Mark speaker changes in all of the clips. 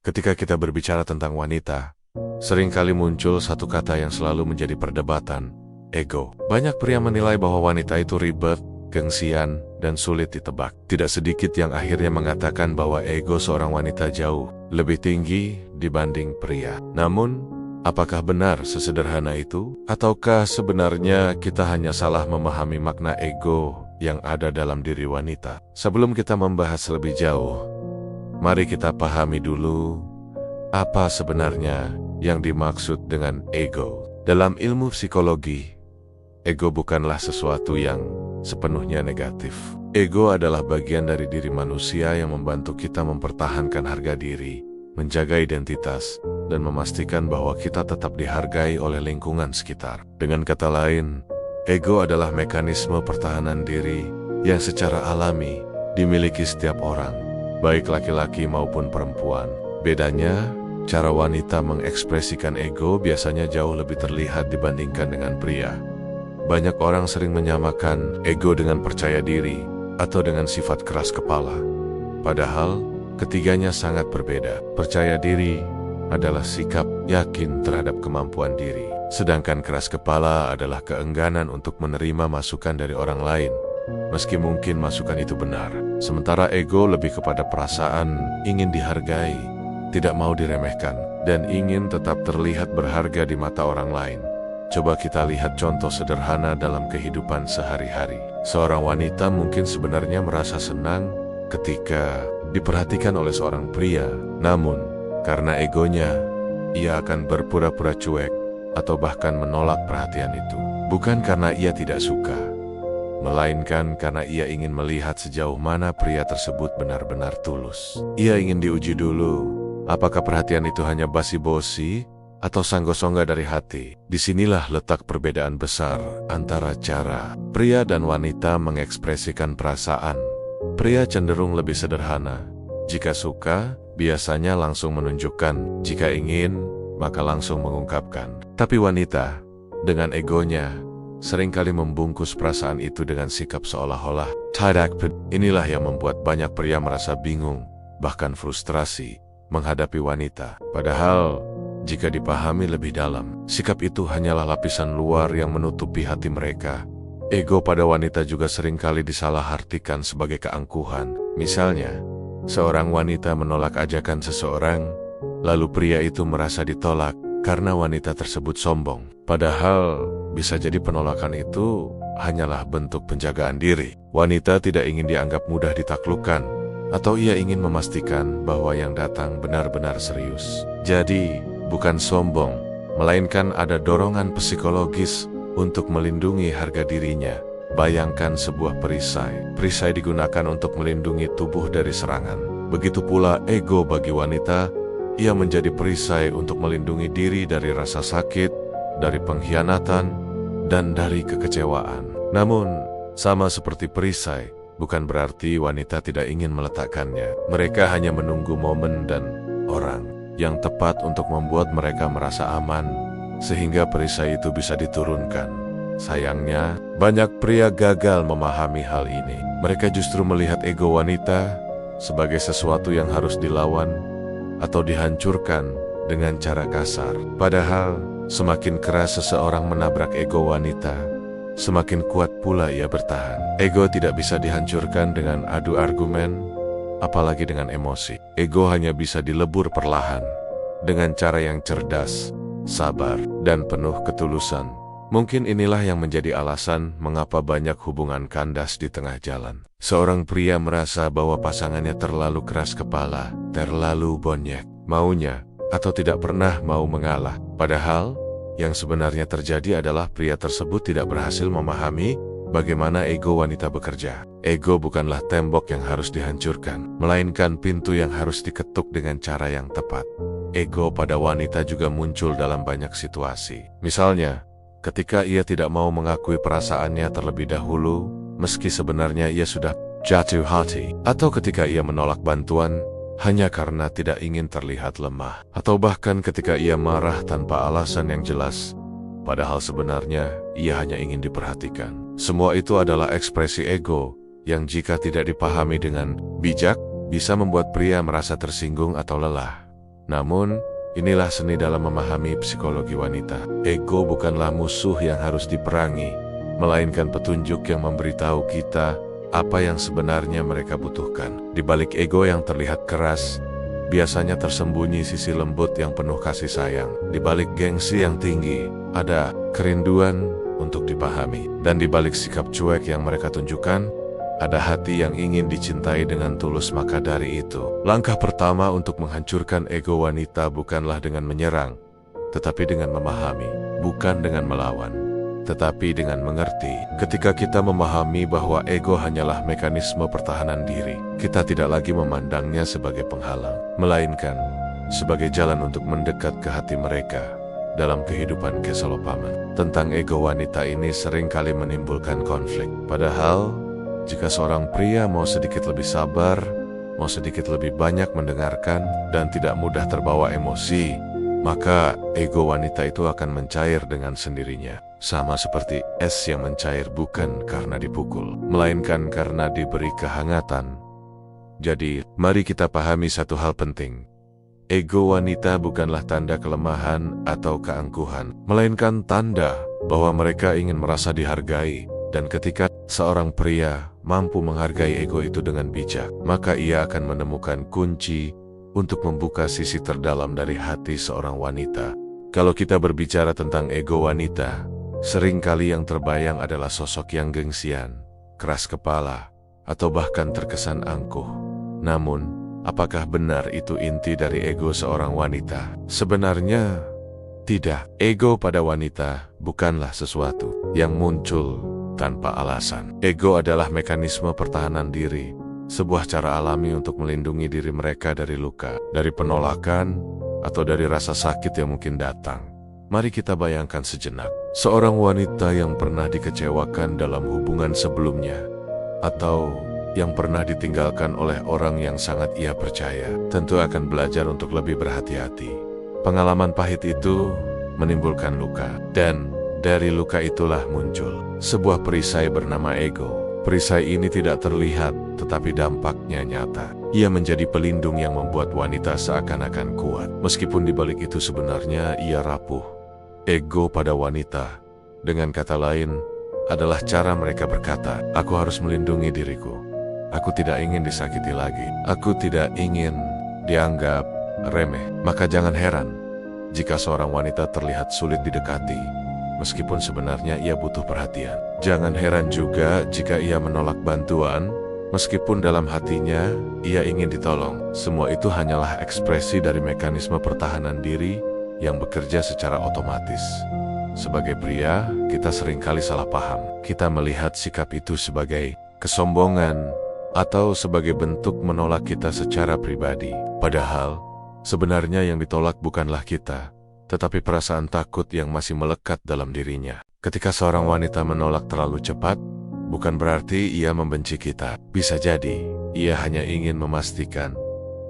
Speaker 1: Ketika kita berbicara tentang wanita, seringkali muncul satu kata yang selalu menjadi perdebatan, ego. Banyak pria menilai bahwa wanita itu ribet, gengsian, dan sulit ditebak. Tidak sedikit yang akhirnya mengatakan bahwa ego seorang wanita jauh lebih tinggi dibanding pria. Namun, apakah benar sesederhana itu? Ataukah sebenarnya kita hanya salah memahami makna ego yang ada dalam diri wanita? Sebelum kita membahas lebih jauh, mari kita pahami dulu apa sebenarnya yang dimaksud dengan ego. Dalam ilmu psikologi, ego bukanlah sesuatu yang sepenuhnya negatif. Ego adalah bagian dari diri manusia yang membantu kita mempertahankan harga diri, menjaga identitas, dan memastikan bahwa kita tetap dihargai oleh lingkungan sekitar. Dengan kata lain, ego adalah mekanisme pertahanan diri yang secara alami dimiliki setiap orang, baik laki-laki maupun perempuan. Bedanya, cara wanita mengekspresikan ego biasanya jauh lebih terlihat dibandingkan dengan pria. Banyak orang sering menyamakan ego dengan percaya diri atau dengan sifat keras kepala. Padahal, ketiganya sangat berbeda. Percaya diri adalah sikap yakin terhadap kemampuan diri. Sedangkan keras kepala adalah keengganan untuk menerima masukan dari orang lain, meski mungkin masukan itu benar. Sementara ego lebih kepada perasaan ingin dihargai, tidak mau diremehkan, dan ingin tetap terlihat berharga di mata orang lain. Coba kita lihat contoh sederhana dalam kehidupan sehari-hari. Seorang wanita mungkin sebenarnya merasa senang ketika diperhatikan oleh seorang pria. Namun, karena egonya, ia akan berpura-pura cuek atau bahkan menolak perhatian itu. Bukan karena ia tidak suka, melainkan karena ia ingin melihat sejauh mana pria tersebut benar-benar tulus. Ia ingin diuji dulu, apakah perhatian itu hanya basa-basi atau sangga-sangga dari hati. Disinilah letak perbedaan besar antara cara pria dan wanita mengekspresikan perasaan. Pria cenderung lebih sederhana. Jika suka, biasanya langsung menunjukkan. Jika ingin, maka langsung mengungkapkan. Tapi wanita, dengan egonya, seringkali membungkus perasaan itu dengan sikap seolah-olah tidak. Inilah yang membuat banyak pria merasa bingung, bahkan frustrasi menghadapi wanita. Padahal, jika dipahami lebih dalam, sikap itu hanyalah lapisan luar yang menutupi hati mereka. Ego pada wanita juga seringkali disalahartikan sebagai keangkuhan. Misalnya, seorang wanita menolak ajakan seseorang, lalu pria itu merasa ditolak karena wanita tersebut sombong. Padahal, bisa jadi penolakan itu hanyalah bentuk penjagaan diri. Wanita tidak ingin dianggap mudah ditaklukkan, atau ia ingin memastikan bahwa yang datang benar-benar serius. Jadi, bukan sombong, melainkan ada dorongan psikologis untuk melindungi harga dirinya. Bayangkan sebuah perisai. Perisai digunakan untuk melindungi tubuh dari serangan. Begitu pula ego bagi wanita, ia menjadi perisai untuk melindungi diri dari rasa sakit, dari pengkhianatan, dan dari kekecewaan. Namun, sama seperti perisai, bukan berarti wanita tidak ingin meletakkannya. Mereka hanya menunggu momen dan orang yang tepat untuk membuat mereka merasa aman, sehingga perisai itu bisa diturunkan. Sayangnya, banyak pria gagal memahami hal ini. Mereka justru melihat ego wanita sebagai sesuatu yang harus dilawan atau dihancurkan dengan cara kasar. Padahal, semakin keras seseorang menabrak ego wanita, semakin kuat pula ia bertahan. Ego tidak bisa dihancurkan dengan adu argumen, apalagi dengan emosi. Ego hanya bisa dilebur perlahan, dengan cara yang cerdas, sabar, dan penuh ketulusan. Mungkin inilah yang menjadi alasan mengapa banyak hubungan kandas di tengah jalan. Seorang pria merasa bahwa pasangannya terlalu keras kepala, terlalu bonyek, maunya, atau tidak pernah mau mengalah. Padahal, yang sebenarnya terjadi adalah pria tersebut tidak berhasil memahami bagaimana ego wanita bekerja. Ego bukanlah tembok yang harus dihancurkan, melainkan pintu yang harus diketuk dengan cara yang tepat. Ego pada wanita juga muncul dalam banyak situasi. Misalnya, ketika ia tidak mau mengakui perasaannya terlebih dahulu, meski sebenarnya ia sudah jatuh hati. Atau ketika ia menolak bantuan hanya karena tidak ingin terlihat lemah. Atau bahkan ketika ia marah tanpa alasan yang jelas, padahal sebenarnya ia hanya ingin diperhatikan. Semua itu adalah ekspresi ego yang jika tidak dipahami dengan bijak, bisa membuat pria merasa tersinggung atau lelah. Namun, inilah seni dalam memahami psikologi wanita. Ego bukanlah musuh yang harus diperangi, melainkan petunjuk yang memberitahu kita apa yang sebenarnya mereka butuhkan. Di balik ego yang terlihat keras, biasanya tersembunyi sisi lembut yang penuh kasih sayang. Di balik gengsi yang tinggi, ada kerinduan untuk dipahami. Dan di balik sikap cuek yang mereka tunjukkan, ada hati yang ingin dicintai dengan tulus. Maka dari itu, langkah pertama untuk menghancurkan ego wanita bukanlah dengan menyerang, tetapi dengan memahami, bukan dengan melawan, tetapi dengan mengerti. Ketika kita memahami bahwa ego hanyalah mekanisme pertahanan diri, kita tidak lagi memandangnya sebagai penghalang, melainkan sebagai jalan untuk mendekat ke hati mereka. Dalam kehidupan kesalahpahaman tentang ego wanita ini seringkali menimbulkan konflik. Padahal, jika seorang pria mau sedikit lebih sabar, mau sedikit lebih banyak mendengarkan, dan tidak mudah terbawa emosi, maka ego wanita itu akan mencair dengan sendirinya. Sama seperti es yang mencair bukan karena dipukul, melainkan karena diberi kehangatan. Jadi, mari kita pahami satu hal penting. Ego wanita bukanlah tanda kelemahan atau keangkuhan, melainkan tanda bahwa mereka ingin merasa dihargai. Dan ketika seorang pria mampu menghargai ego itu dengan bijak, maka ia akan menemukan kunci untuk membuka sisi terdalam dari hati seorang wanita. Kalau kita berbicara tentang ego wanita, seringkali yang terbayang adalah sosok yang gengsian, keras kepala, atau bahkan terkesan angkuh. Namun, apakah benar itu inti dari ego seorang wanita? Sebenarnya, tidak. Ego pada wanita bukanlah sesuatu yang muncul tanpa alasan. Ego adalah mekanisme pertahanan diri, sebuah cara alami untuk melindungi diri mereka dari luka, dari penolakan, atau dari rasa sakit yang mungkin datang. Mari kita bayangkan sejenak, seorang wanita yang pernah dikecewakan dalam hubungan sebelumnya, atau yang pernah ditinggalkan oleh orang yang sangat ia percaya, tentu akan belajar untuk lebih berhati-hati. Pengalaman pahit itu menimbulkan luka, dan dari luka itulah muncul sebuah perisai bernama ego. Perisai ini tidak terlihat, tetapi dampaknya nyata. Ia menjadi pelindung yang membuat wanita seakan-akan kuat, meskipun di balik itu sebenarnya ia rapuh. Ego pada wanita, dengan kata lain, adalah cara mereka berkata, "Aku harus melindungi diriku. Aku tidak ingin disakiti lagi. Aku tidak ingin dianggap remeh." Maka jangan heran jika seorang wanita terlihat sulit didekati, meskipun sebenarnya ia butuh perhatian. Jangan heran juga jika ia menolak bantuan, meskipun dalam hatinya ia ingin ditolong. Semua itu hanyalah ekspresi dari mekanisme pertahanan diri yang bekerja secara otomatis. Sebagai pria, kita seringkali salah paham. Kita melihat sikap itu sebagai kesombongan atau sebagai bentuk menolak kita secara pribadi. Padahal, sebenarnya yang ditolak bukanlah kita, tetapi perasaan takut yang masih melekat dalam dirinya. Ketika seorang wanita menolak terlalu cepat, bukan berarti ia membenci kita. Bisa jadi, ia hanya ingin memastikan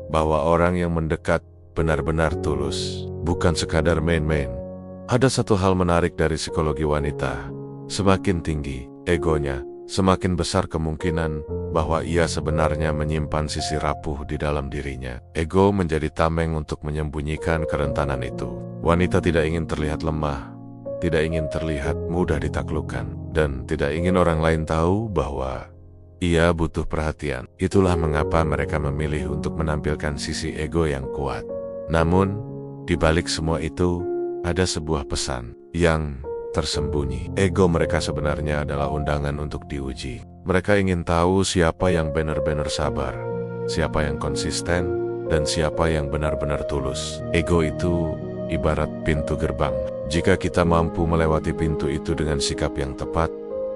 Speaker 1: bahwa orang yang mendekat benar-benar tulus, bukan sekadar main-main. Ada satu hal menarik dari psikologi wanita. Semakin tinggi egonya, semakin besar kemungkinan bahwa ia sebenarnya menyimpan sisi rapuh di dalam dirinya. Ego menjadi tameng untuk menyembunyikan kerentanan itu. Wanita tidak ingin terlihat lemah, tidak ingin terlihat mudah ditaklukkan, dan tidak ingin orang lain tahu bahwa ia butuh perhatian. Itulah mengapa mereka memilih untuk menampilkan sisi ego yang kuat. Namun, di balik semua itu, ada sebuah pesan yang tersembunyi. Ego mereka sebenarnya adalah undangan untuk diuji. Mereka ingin tahu siapa yang benar-benar sabar, siapa yang konsisten, dan siapa yang benar-benar tulus. Ego itu ibarat pintu gerbang. Jika kita mampu melewati pintu itu dengan sikap yang tepat,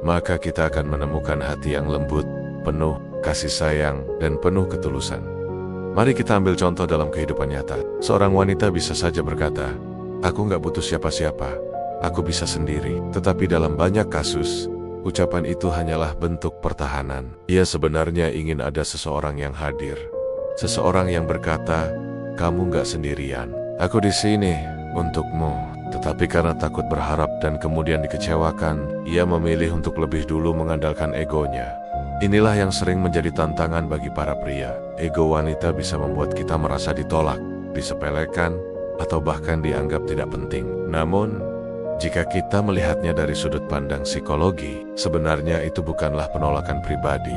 Speaker 1: maka kita akan menemukan hati yang lembut, penuh kasih sayang, dan penuh ketulusan. Mari kita ambil contoh dalam kehidupan nyata. Seorang wanita bisa saja berkata, "Aku nggak butuh siapa-siapa, aku bisa sendiri." Tetapi dalam banyak kasus, ucapan itu hanyalah bentuk pertahanan. Ia sebenarnya ingin ada seseorang yang hadir, seseorang yang berkata, "Kamu nggak sendirian, aku di sini untukmu." Tetapi karena takut berharap dan kemudian dikecewakan, ia memilih untuk lebih dulu mengandalkan egonya. Inilah yang sering menjadi tantangan bagi para pria. Ego wanita bisa membuat kita merasa ditolak, disepelekan, atau bahkan dianggap tidak penting. Namun, jika kita melihatnya dari sudut pandang psikologi, sebenarnya itu bukanlah penolakan pribadi,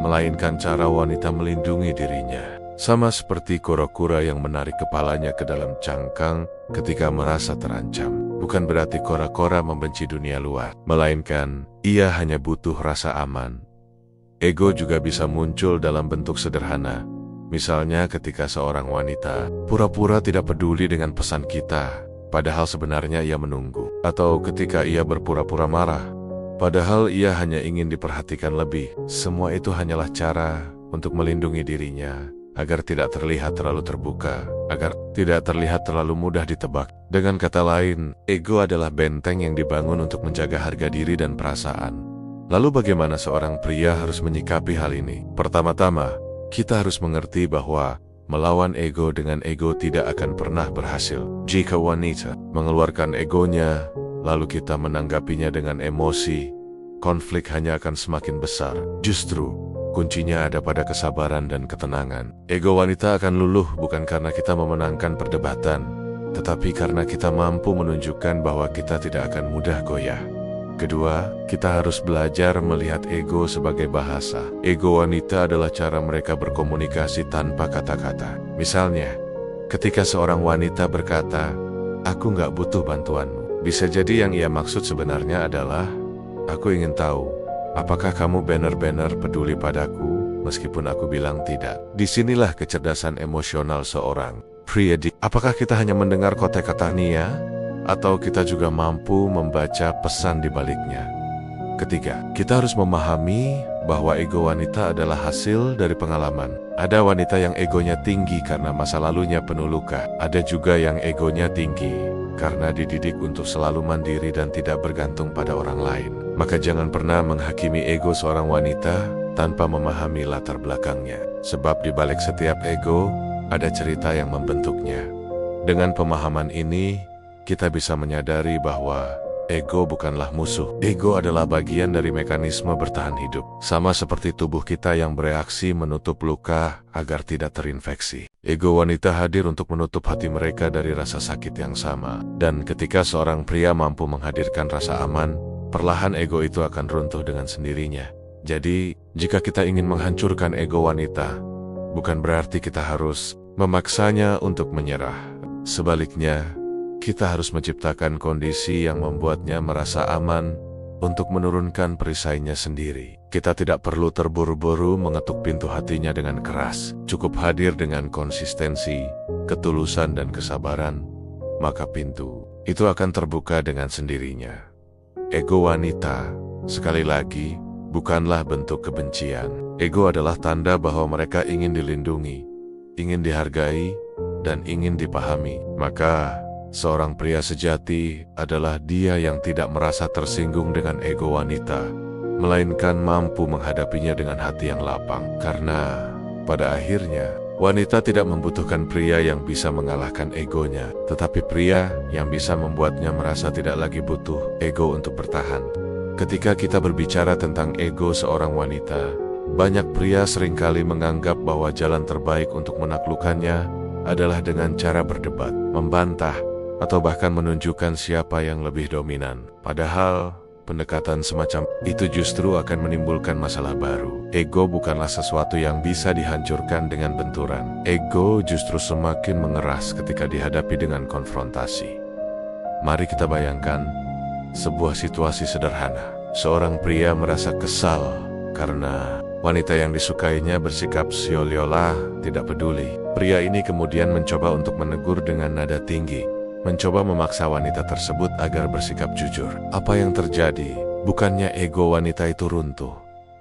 Speaker 1: melainkan cara wanita melindungi dirinya. Sama seperti kura-kura yang menarik kepalanya ke dalam cangkang ketika merasa terancam. Bukan berarti kura-kura membenci dunia luar, melainkan ia hanya butuh rasa aman. Ego juga bisa muncul dalam bentuk sederhana. Misalnya ketika seorang wanita pura-pura tidak peduli dengan pesan kita, padahal sebenarnya ia menunggu. Atau ketika ia berpura-pura marah, padahal ia hanya ingin diperhatikan lebih. Semua itu hanyalah cara untuk melindungi dirinya, agar tidak terlihat terlalu terbuka, agar tidak terlihat terlalu mudah ditebak. Dengan kata lain, ego adalah benteng yang dibangun untuk menjaga harga diri dan perasaan. Lalu bagaimana seorang pria harus menyikapi hal ini? Pertama-tama, kita harus mengerti bahwa melawan ego dengan ego tidak akan pernah berhasil. Jika wanita mengeluarkan egonya, lalu kita menanggapinya dengan emosi, konflik hanya akan semakin besar. Justru, kuncinya ada pada kesabaran dan ketenangan. Ego wanita akan luluh bukan karena kita memenangkan perdebatan, tetapi karena kita mampu menunjukkan bahwa kita tidak akan mudah goyah. Kedua, kita harus belajar melihat ego sebagai bahasa. Ego wanita adalah cara mereka berkomunikasi tanpa kata-kata. Misalnya, ketika seorang wanita berkata, "Aku nggak butuh bantuanmu," bisa jadi yang ia maksud sebenarnya adalah, "Aku ingin tahu, apakah kamu benar-benar peduli padaku, meskipun aku bilang tidak." Disinilah kecerdasan emosional seorang pria. Apakah kita hanya mendengar kata-kata Nia, atau kita juga mampu membaca pesan di baliknya? Ketiga, kita harus memahami bahwa ego wanita adalah hasil dari pengalaman. Ada wanita yang egonya tinggi karena masa lalunya penuh luka. Ada juga yang egonya tinggi karena dididik untuk selalu mandiri dan tidak bergantung pada orang lain. Maka jangan pernah menghakimi ego seorang wanita tanpa memahami latar belakangnya. Sebab di balik setiap ego, ada cerita yang membentuknya. Dengan pemahaman ini, kita bisa menyadari bahwa ego bukanlah musuh. Ego adalah bagian dari mekanisme bertahan hidup. Sama seperti tubuh kita yang bereaksi menutup luka agar tidak terinfeksi. Ego wanita hadir untuk menutup hati mereka dari rasa sakit yang sama. Dan ketika seorang pria mampu menghadirkan rasa aman, perlahan ego itu akan runtuh dengan sendirinya. Jadi, jika kita ingin menghancurkan ego wanita, bukan berarti kita harus memaksanya untuk menyerah. Sebaliknya, kita harus menciptakan kondisi yang membuatnya merasa aman untuk menurunkan perisainya sendiri. Kita tidak perlu terburu-buru mengetuk pintu hatinya dengan keras. Cukup hadir dengan konsistensi, ketulusan, dan kesabaran, maka pintu itu akan terbuka dengan sendirinya. Ego wanita, sekali lagi, bukanlah bentuk kebencian. Ego adalah tanda bahwa mereka ingin dilindungi, ingin dihargai, dan ingin dipahami. Maka, seorang pria sejati adalah dia yang tidak merasa tersinggung dengan ego wanita, melainkan mampu menghadapinya dengan hati yang lapang. Karena pada akhirnya, wanita tidak membutuhkan pria yang bisa mengalahkan egonya, tetapi pria yang bisa membuatnya merasa tidak lagi butuh ego untuk bertahan. Ketika kita berbicara tentang ego seorang wanita, banyak pria seringkali menganggap bahwa jalan terbaik untuk menaklukkannya adalah dengan cara berdebat, membantah, atau bahkan menunjukkan siapa yang lebih dominan. Padahal, pendekatan semacam itu justru akan menimbulkan masalah baru. Ego bukanlah sesuatu yang bisa dihancurkan dengan benturan. Ego justru semakin mengeras ketika dihadapi dengan konfrontasi. Mari kita bayangkan sebuah situasi sederhana. Seorang pria merasa kesal karena wanita yang disukainya bersikap seolah-olah tidak peduli. Pria ini kemudian mencoba untuk menegur dengan nada tinggi, mencoba memaksa wanita tersebut agar bersikap jujur. Apa yang terjadi? Bukannya ego wanita itu runtuh.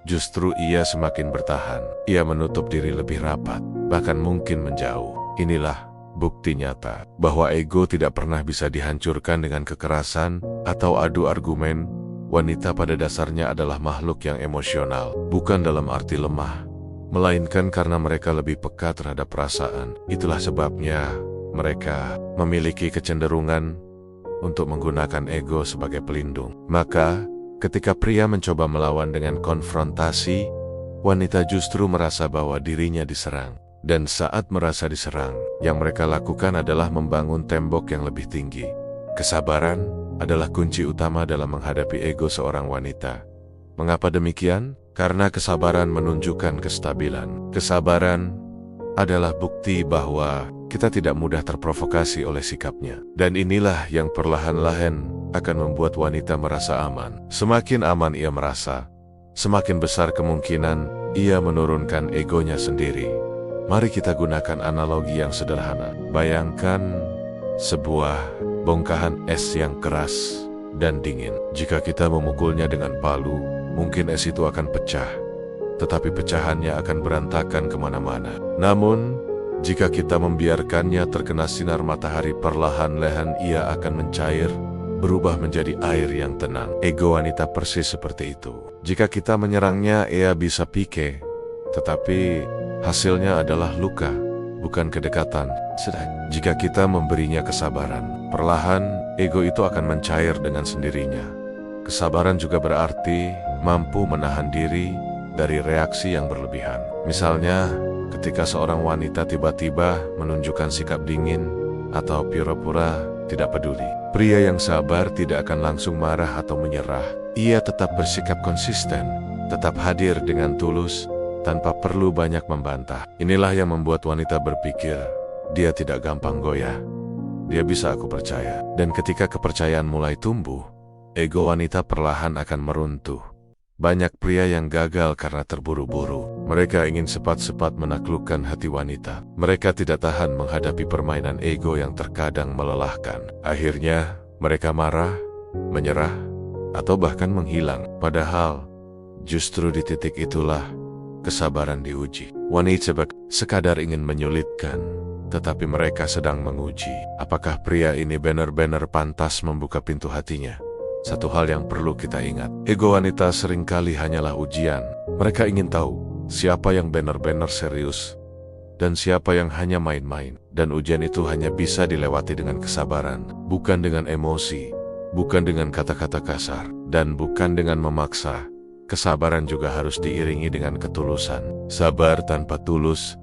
Speaker 1: Justru ia semakin bertahan. Ia menutup diri lebih rapat, bahkan mungkin menjauh. Inilah bukti nyata bahwa ego tidak pernah bisa dihancurkan dengan kekerasan atau adu argumen. Wanita pada dasarnya adalah makhluk yang emosional, bukan dalam arti lemah, melainkan karena mereka lebih peka terhadap perasaan. Itulah sebabnya mereka memiliki kecenderungan untuk menggunakan ego sebagai pelindung. Maka, ketika pria mencoba melawan dengan konfrontasi, wanita justru merasa bahwa dirinya diserang. Dan saat merasa diserang, yang mereka lakukan adalah membangun tembok yang lebih tinggi. Kesabaran adalah kunci utama dalam menghadapi ego seorang wanita. Mengapa demikian? Karena kesabaran menunjukkan kestabilan. Kesabaran adalah bukti bahwa kita tidak mudah terprovokasi oleh sikapnya. Dan inilah yang perlahan-lahan akan membuat wanita merasa aman. Semakin aman ia merasa, semakin besar kemungkinan ia menurunkan egonya sendiri. Mari kita gunakan analogi yang sederhana. Bayangkan sebuah bongkahan es yang keras dan dingin. Jika kita memukulnya dengan palu, mungkin es itu akan pecah, tetapi pecahannya akan berantakan kemana-mana. Namun, jika kita membiarkannya terkena sinar matahari, perlahan-lahan ia akan mencair, berubah menjadi air yang tenang. Ego wanita persis seperti itu. Jika kita menyerangnya, ia bisa pike, tetapi hasilnya adalah luka, bukan kedekatan. Jika kita memberinya kesabaran, perlahan ego itu akan mencair dengan sendirinya. Kesabaran juga berarti mampu menahan diri dari reaksi yang berlebihan. Misalnya, ketika seorang wanita tiba-tiba menunjukkan sikap dingin atau pura-pura tidak peduli. Pria yang sabar tidak akan langsung marah atau menyerah. Ia tetap bersikap konsisten, tetap hadir dengan tulus, tanpa perlu banyak membantah. Inilah yang membuat wanita berpikir, dia tidak gampang goyah. Dia bisa aku percaya. Dan ketika kepercayaan mulai tumbuh, ego wanita perlahan akan meruntuh. Banyak pria yang gagal karena terburu-buru. Mereka ingin cepat-cepat menaklukkan hati wanita. Mereka tidak tahan menghadapi permainan ego yang terkadang melelahkan. Akhirnya, mereka marah, menyerah, atau bahkan menghilang. Padahal, justru di titik itulah kesabaran diuji. Wanita sekadar ingin menyulitkan, tetapi mereka sedang menguji. Apakah pria ini benar-benar pantas membuka pintu hatinya? Satu hal yang perlu kita ingat, ego wanita seringkali hanyalah ujian. Mereka ingin tahu siapa yang benar-benar serius dan siapa yang hanya main-main. Dan ujian itu hanya bisa dilewati dengan kesabaran, bukan dengan emosi, bukan dengan kata-kata kasar, dan bukan dengan memaksa. Kesabaran juga harus diiringi dengan ketulusan. Sabar tanpa tulus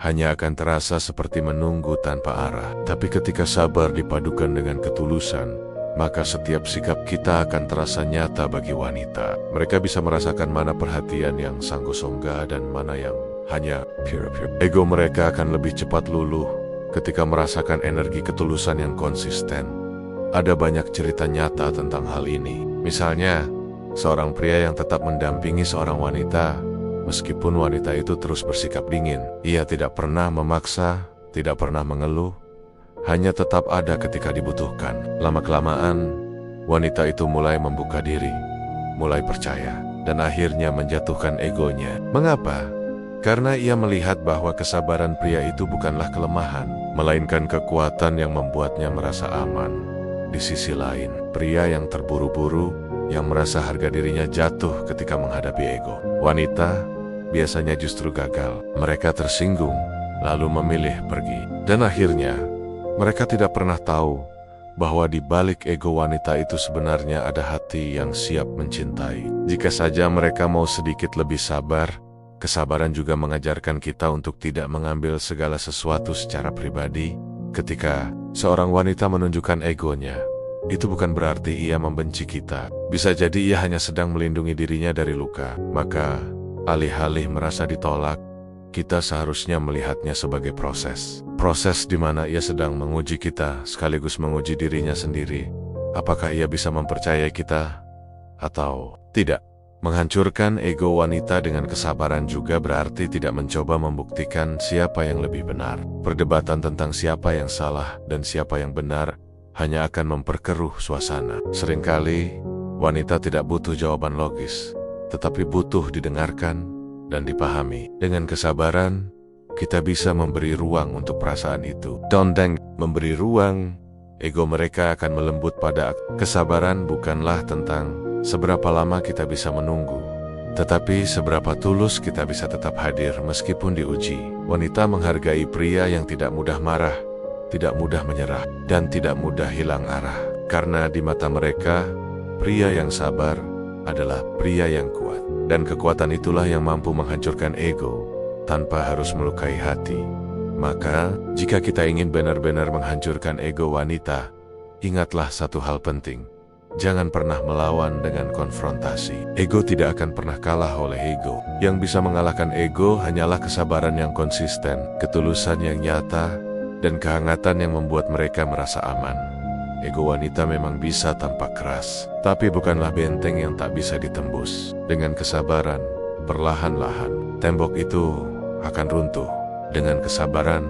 Speaker 1: hanya akan terasa seperti menunggu tanpa arah. Tapi ketika sabar dipadukan dengan ketulusan, maka setiap sikap kita akan terasa nyata bagi wanita. Mereka bisa merasakan mana perhatian yang sanggup-songga dan mana yang hanya pure. Ego mereka akan lebih cepat luluh ketika merasakan energi ketulusan yang konsisten. Ada banyak cerita nyata tentang hal ini. Misalnya, seorang pria yang tetap mendampingi seorang wanita, meskipun wanita itu terus bersikap dingin. Ia tidak pernah memaksa, tidak pernah mengeluh, hanya tetap ada ketika dibutuhkan. Lama-kelamaan, wanita itu mulai membuka diri, mulai percaya, dan akhirnya menjatuhkan egonya. Mengapa? Karena ia melihat bahwa kesabaran pria itu bukanlah kelemahan, melainkan kekuatan yang membuatnya merasa aman. Di sisi lain, pria yang terburu-buru, yang merasa harga dirinya jatuh ketika menghadapi ego. Wanita biasanya justru gagal. Mereka tersinggung, lalu memilih pergi. Dan akhirnya, mereka tidak pernah tahu bahwa di balik ego wanita itu sebenarnya ada hati yang siap mencintai. Jika saja mereka mau sedikit lebih sabar, kesabaran juga mengajarkan kita untuk tidak mengambil segala sesuatu secara pribadi. Ketika seorang wanita menunjukkan egonya, itu bukan berarti ia membenci kita. Bisa jadi ia hanya sedang melindungi dirinya dari luka. Maka, alih-alih merasa ditolak, kita seharusnya melihatnya sebagai proses. Proses di mana ia sedang menguji kita, sekaligus menguji dirinya sendiri. Apakah ia bisa mempercayai kita atau tidak? Menghancurkan ego wanita dengan kesabaran juga berarti tidak mencoba membuktikan siapa yang lebih benar. Perdebatan tentang siapa yang salah dan siapa yang benar hanya akan memperkeruh suasana. Seringkali, wanita tidak butuh jawaban logis, tetapi butuh didengarkan dan dipahami. Dengan kesabaran, kita bisa memberi ruang untuk perasaan itu. Dondeng, memberi ruang, ego mereka akan melembut pada kesabaran bukanlah tentang seberapa lama kita bisa menunggu, tetapi seberapa tulus kita bisa tetap hadir meskipun diuji. Wanita menghargai pria yang tidak mudah marah, tidak mudah menyerah, dan tidak mudah hilang arah. Karena di mata mereka, pria yang sabar adalah pria yang kuat. Dan kekuatan itulah yang mampu menghancurkan ego tanpa harus melukai hati. Maka, jika kita ingin benar-benar menghancurkan ego wanita, ingatlah satu hal penting. Jangan pernah melawan dengan konfrontasi. Ego tidak akan pernah kalah oleh ego. Yang bisa mengalahkan ego hanyalah kesabaran yang konsisten, ketulusan yang nyata, dan kehangatan yang membuat mereka merasa aman. Ego wanita memang bisa tampak keras, tapi bukanlah benteng yang tak bisa ditembus. Dengan kesabaran, perlahan-lahan, tembok itu akan runtuh. Dengan kesabaran,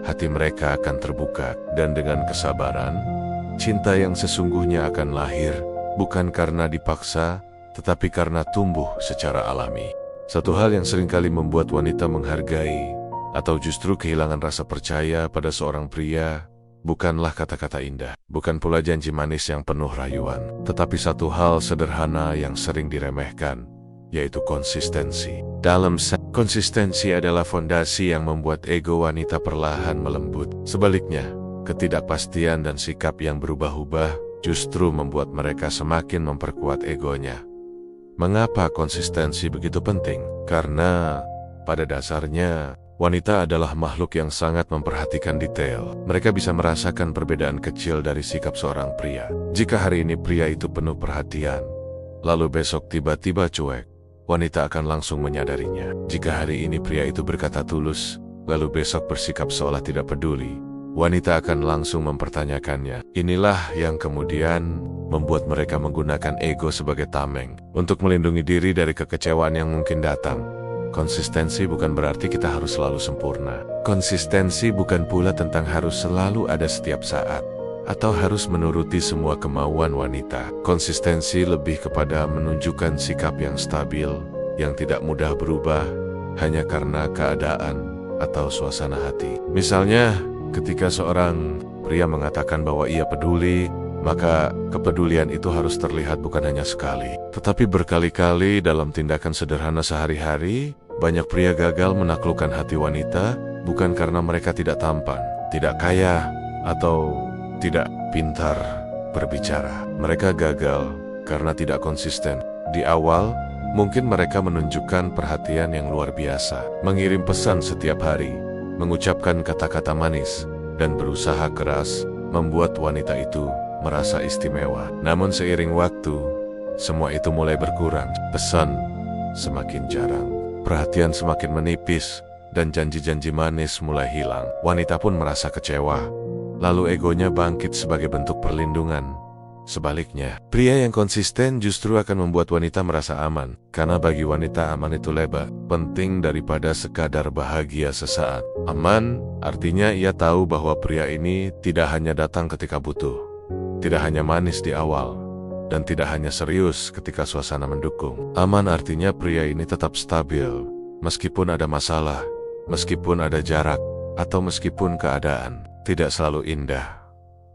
Speaker 1: hati mereka akan terbuka. Dan dengan kesabaran, cinta yang sesungguhnya akan lahir, bukan karena dipaksa, tetapi karena tumbuh secara alami. Satu hal yang seringkali membuat wanita menghargai, atau justru kehilangan rasa percaya pada seorang pria, bukanlah kata-kata indah, bukan pula janji manis yang penuh rayuan, tetapi satu hal sederhana yang sering diremehkan, yaitu konsistensi. Konsistensi adalah fondasi yang membuat ego wanita perlahan melembut. Sebaliknya, ketidakpastian dan sikap yang berubah-ubah justru membuat mereka semakin memperkuat egonya. Mengapa konsistensi begitu penting? Karena pada dasarnya, wanita adalah makhluk yang sangat memperhatikan detail. Mereka bisa merasakan perbedaan kecil dari sikap seorang pria. Jika hari ini pria itu penuh perhatian, lalu besok tiba-tiba cuek, wanita akan langsung menyadarinya. Jika hari ini pria itu berkata tulus, lalu besok bersikap seolah tidak peduli, wanita akan langsung mempertanyakannya. Inilah yang kemudian membuat mereka menggunakan ego sebagai tameng untuk melindungi diri dari kekecewaan yang mungkin datang. Konsistensi bukan berarti kita harus selalu sempurna. Konsistensi bukan pula tentang harus selalu ada setiap saat, atau harus menuruti semua kemauan wanita. Konsistensi lebih kepada menunjukkan sikap yang stabil, yang tidak mudah berubah, hanya karena keadaan atau suasana hati. Misalnya, ketika seorang pria mengatakan bahwa ia peduli, maka kepedulian itu harus terlihat bukan hanya sekali, tetapi berkali-kali dalam tindakan sederhana sehari-hari. Banyak pria gagal menaklukkan hati wanita, bukan karena mereka tidak tampan, tidak kaya, atau tidak pintar berbicara. Mereka gagal karena tidak konsisten. Di awal, mungkin mereka menunjukkan perhatian yang luar biasa, mengirim pesan setiap hari, mengucapkan kata-kata manis, dan berusaha keras membuat wanita itu merasa istimewa. Namun seiring waktu, semua itu mulai berkurang. Pesan semakin jarang, perhatian semakin menipis, dan janji-janji manis mulai hilang. Wanita pun merasa kecewa, lalu egonya bangkit sebagai bentuk perlindungan. Sebaliknya, pria yang konsisten justru akan membuat wanita merasa aman, karena bagi wanita aman itu lebih penting daripada sekadar bahagia sesaat. Aman artinya ia tahu bahwa pria ini tidak hanya datang ketika butuh, tidak hanya manis di awal, dan tidak hanya serius ketika suasana mendukung. Aman artinya pria ini tetap stabil, meskipun ada masalah, meskipun ada jarak, atau meskipun keadaan tidak selalu indah.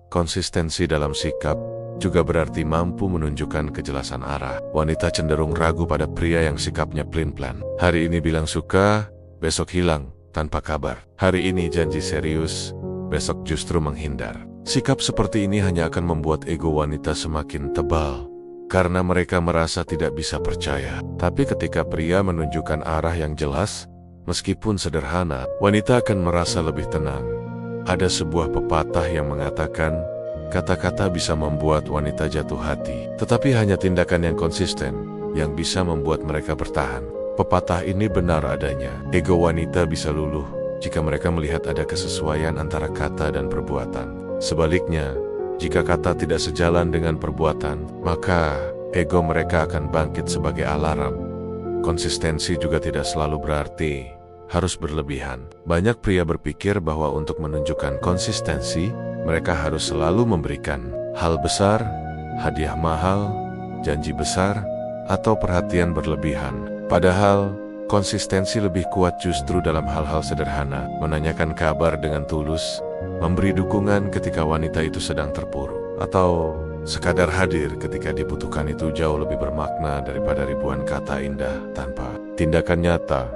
Speaker 1: Konsistensi dalam sikap juga berarti mampu menunjukkan kejelasan arah. Wanita cenderung ragu pada pria yang sikapnya pelin-pelan. Hari ini bilang suka, besok hilang tanpa kabar. Hari ini janji serius, besok justru menghindar. Sikap seperti ini hanya akan membuat ego wanita semakin tebal, karena mereka merasa tidak bisa percaya. Tapi ketika pria menunjukkan arah yang jelas, meskipun sederhana, wanita akan merasa lebih tenang. Ada sebuah pepatah yang mengatakan, kata-kata bisa membuat wanita jatuh hati, tetapi hanya tindakan yang konsisten yang bisa membuat mereka bertahan. Pepatah ini benar adanya. Ego wanita bisa luluh jika mereka melihat ada kesesuaian antara kata dan perbuatan. Sebaliknya, jika kata tidak sejalan dengan perbuatan, maka ego mereka akan bangkit sebagai alarm. Konsistensi juga tidak selalu berarti harus berlebihan. Banyak pria berpikir bahwa untuk menunjukkan konsistensi, mereka harus selalu memberikan hal besar, hadiah mahal, janji besar, atau perhatian berlebihan. Padahal, konsistensi lebih kuat justru dalam hal-hal sederhana, menanyakan kabar dengan tulus, memberi dukungan ketika wanita itu sedang terpuruk, atau sekadar hadir ketika dibutuhkan itu jauh lebih bermakna daripada ribuan kata indah tanpa tindakan nyata.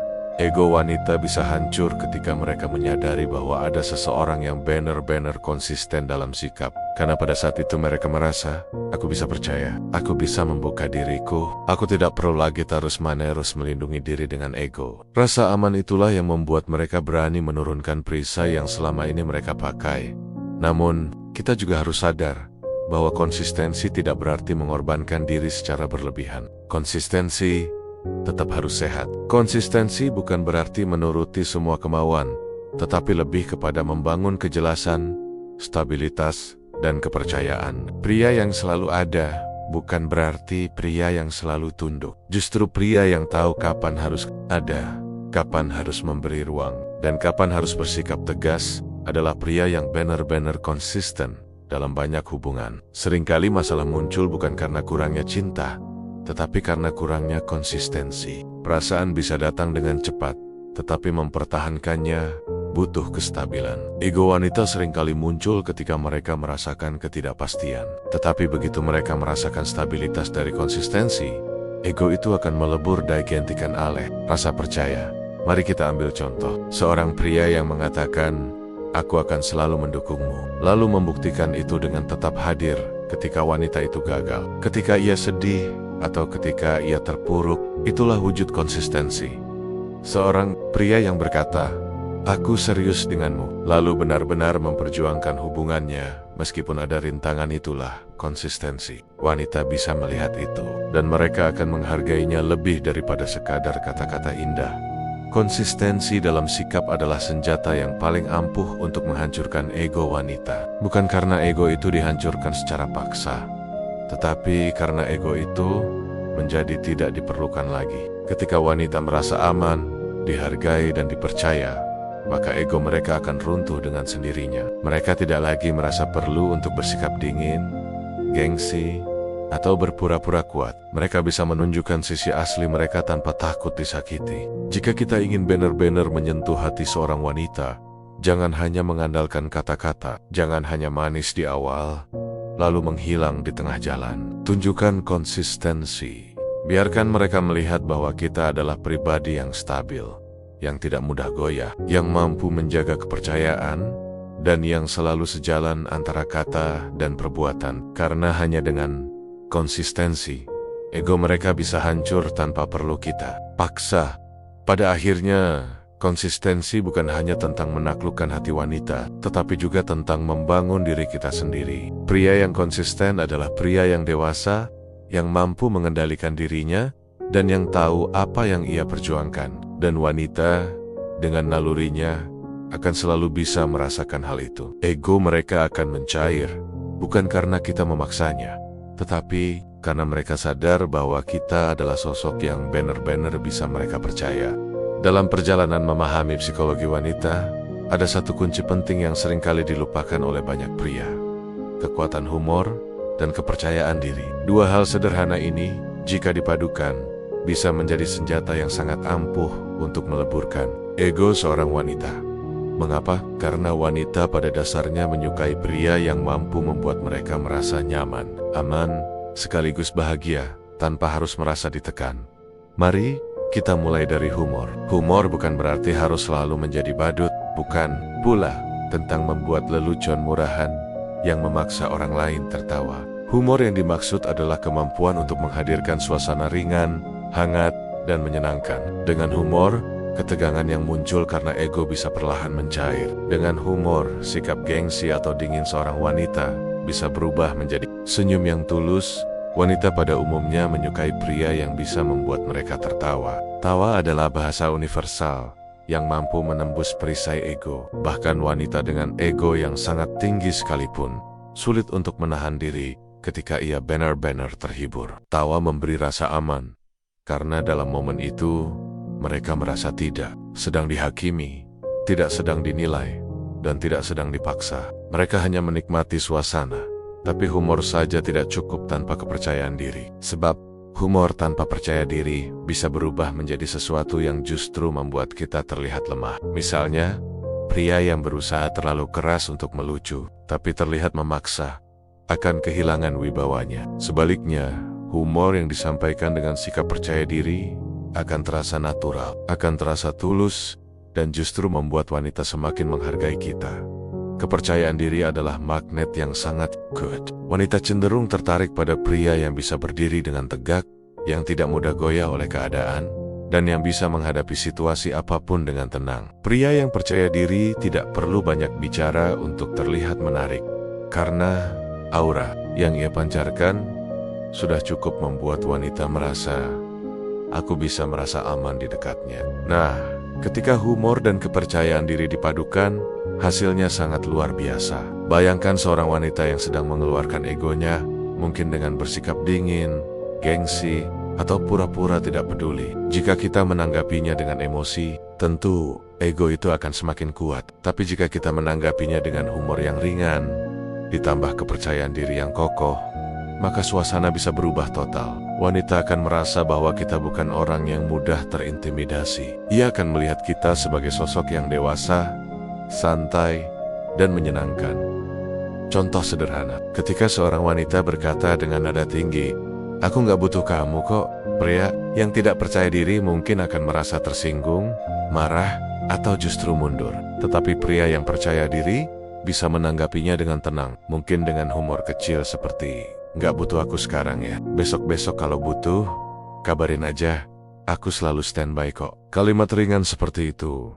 Speaker 1: Ego wanita bisa hancur ketika mereka menyadari bahwa ada seseorang yang benar-benar konsisten dalam sikap. Karena pada saat itu mereka merasa, aku bisa percaya, aku bisa membuka diriku, aku tidak perlu lagi terus-menerus melindungi diri dengan ego. Rasa aman itulah yang membuat mereka berani menurunkan perisai yang selama ini mereka pakai. Namun, kita juga harus sadar bahwa konsistensi tidak berarti mengorbankan diri secara berlebihan. Konsistensi tetap harus sehat. Konsistensi bukan berarti menuruti semua kemauan, tetapi lebih kepada membangun kejelasan, stabilitas, dan kepercayaan. Pria yang selalu ada bukan berarti pria yang selalu tunduk. Justru pria yang tahu kapan harus ada, kapan harus memberi ruang, dan kapan harus bersikap tegas adalah pria yang benar-benar konsisten dalam banyak hubungan. Seringkali masalah muncul bukan karena kurangnya cinta, tetapi karena kurangnya konsistensi. Perasaan bisa datang dengan cepat, tetapi mempertahankannya butuh kestabilan. Ego wanita seringkali muncul ketika mereka merasakan ketidakpastian. Tetapi begitu mereka merasakan stabilitas dari konsistensi, ego itu akan melebur dan digantikan oleh rasa percaya. Mari kita ambil contoh. Seorang pria yang mengatakan, aku akan selalu mendukungmu, lalu membuktikan itu dengan tetap hadir ketika wanita itu gagal. Ketika ia sedih, atau ketika ia terpuruk, itulah wujud konsistensi. Seorang pria yang berkata, aku serius denganmu, lalu benar-benar memperjuangkan hubungannya, meskipun ada rintangan, itulah konsistensi. Wanita bisa melihat itu, dan mereka akan menghargainya lebih daripada sekadar kata-kata indah. Konsistensi dalam sikap adalah senjata yang paling ampuh untuk menghancurkan ego wanita. Bukan karena ego itu dihancurkan secara paksa, tetapi karena ego itu menjadi tidak diperlukan lagi. Ketika wanita merasa aman, dihargai dan dipercaya, maka ego mereka akan runtuh dengan sendirinya. Mereka tidak lagi merasa perlu untuk bersikap dingin, gengsi, atau berpura-pura kuat. Mereka bisa menunjukkan sisi asli mereka tanpa takut disakiti. Jika kita ingin benar-benar menyentuh hati seorang wanita, jangan hanya mengandalkan kata-kata, jangan hanya manis di awal, lalu menghilang di tengah jalan. Tunjukkan konsistensi. Biarkan mereka melihat bahwa kita adalah pribadi yang stabil, yang tidak mudah goyah, yang mampu menjaga kepercayaan, dan yang selalu sejalan antara kata dan perbuatan. Karena hanya dengan konsistensi, ego mereka bisa hancur tanpa perlu kita paksa. Pada akhirnya, konsistensi bukan hanya tentang menaklukkan hati wanita, tetapi juga tentang membangun diri kita sendiri. Pria yang konsisten adalah pria yang dewasa, yang mampu mengendalikan dirinya, dan yang tahu apa yang ia perjuangkan. Dan wanita, dengan nalurinya, akan selalu bisa merasakan hal itu. Ego mereka akan mencair, bukan karena kita memaksanya, tetapi karena mereka sadar bahwa kita adalah sosok yang benar-benar bisa mereka percaya. Dalam perjalanan memahami psikologi wanita, ada satu kunci penting yang seringkali dilupakan oleh banyak pria: kekuatan humor dan kepercayaan diri. Dua hal sederhana ini, jika dipadukan, bisa menjadi senjata yang sangat ampuh untuk meleburkan ego seorang wanita. Mengapa? Karena wanita pada dasarnya menyukai pria yang mampu membuat mereka merasa nyaman, aman, sekaligus bahagia, tanpa harus merasa ditekan. Mari kita mulai dari humor. Humor bukan berarti harus selalu menjadi badut, bukan pula tentang membuat lelucon murahan yang memaksa orang lain tertawa. Humor yang dimaksud adalah kemampuan untuk menghadirkan suasana ringan, hangat, dan menyenangkan. Dengan humor, ketegangan yang muncul karena ego bisa perlahan mencair. Dengan humor, sikap gengsi atau dingin seorang wanita bisa berubah menjadi senyum yang tulus. Wanita pada umumnya menyukai pria yang bisa membuat mereka tertawa. Tawa adalah bahasa universal yang mampu menembus perisai ego. Bahkan wanita dengan ego yang sangat tinggi sekalipun sulit untuk menahan diri ketika ia benar-benar terhibur. Tawa memberi rasa aman, karena dalam momen itu mereka merasa tidak sedang dihakimi, tidak sedang dinilai, dan tidak sedang dipaksa. Mereka hanya menikmati suasana. Tapi humor saja tidak cukup tanpa kepercayaan diri. Sebab humor tanpa percaya diri bisa berubah menjadi sesuatu yang justru membuat kita terlihat lemah. Misalnya, pria yang berusaha terlalu keras untuk melucu, tapi terlihat memaksa, akan kehilangan wibawanya. Sebaliknya, humor yang disampaikan dengan sikap percaya diri akan terasa natural, akan terasa tulus, dan justru membuat wanita semakin menghargai kita. Kepercayaan diri adalah magnet yang sangat kuat. Wanita cenderung tertarik pada pria yang bisa berdiri dengan tegak, yang tidak mudah goyah oleh keadaan, dan yang bisa menghadapi situasi apapun dengan tenang. Pria yang percaya diri tidak perlu banyak bicara untuk terlihat menarik, karena aura yang ia pancarkan sudah cukup membuat wanita merasa, aku bisa merasa aman di dekatnya. Nah, ketika humor dan kepercayaan diri dipadukan, hasilnya sangat luar biasa. Bayangkan seorang wanita yang sedang mengeluarkan egonya, mungkin dengan bersikap dingin, gengsi, atau pura-pura tidak peduli. Jika kita menanggapinya dengan emosi, tentu ego itu akan semakin kuat. Tapi jika kita menanggapinya dengan humor yang ringan, ditambah kepercayaan diri yang kokoh, maka suasana bisa berubah total. Wanita akan merasa bahwa kita bukan orang yang mudah terintimidasi. Ia akan melihat kita sebagai sosok yang dewasa, santai, dan menyenangkan. Contoh sederhana, ketika seorang wanita berkata dengan nada tinggi, aku nggak butuh kamu kok. Pria yang tidak percaya diri mungkin akan merasa tersinggung, marah, atau justru mundur. Tetapi pria yang percaya diri bisa menanggapinya dengan tenang, mungkin dengan humor kecil seperti, nggak butuh aku sekarang ya. Besok-besok kalau butuh, kabarin aja. Aku selalu standby kok. Kalimat ringan seperti itu,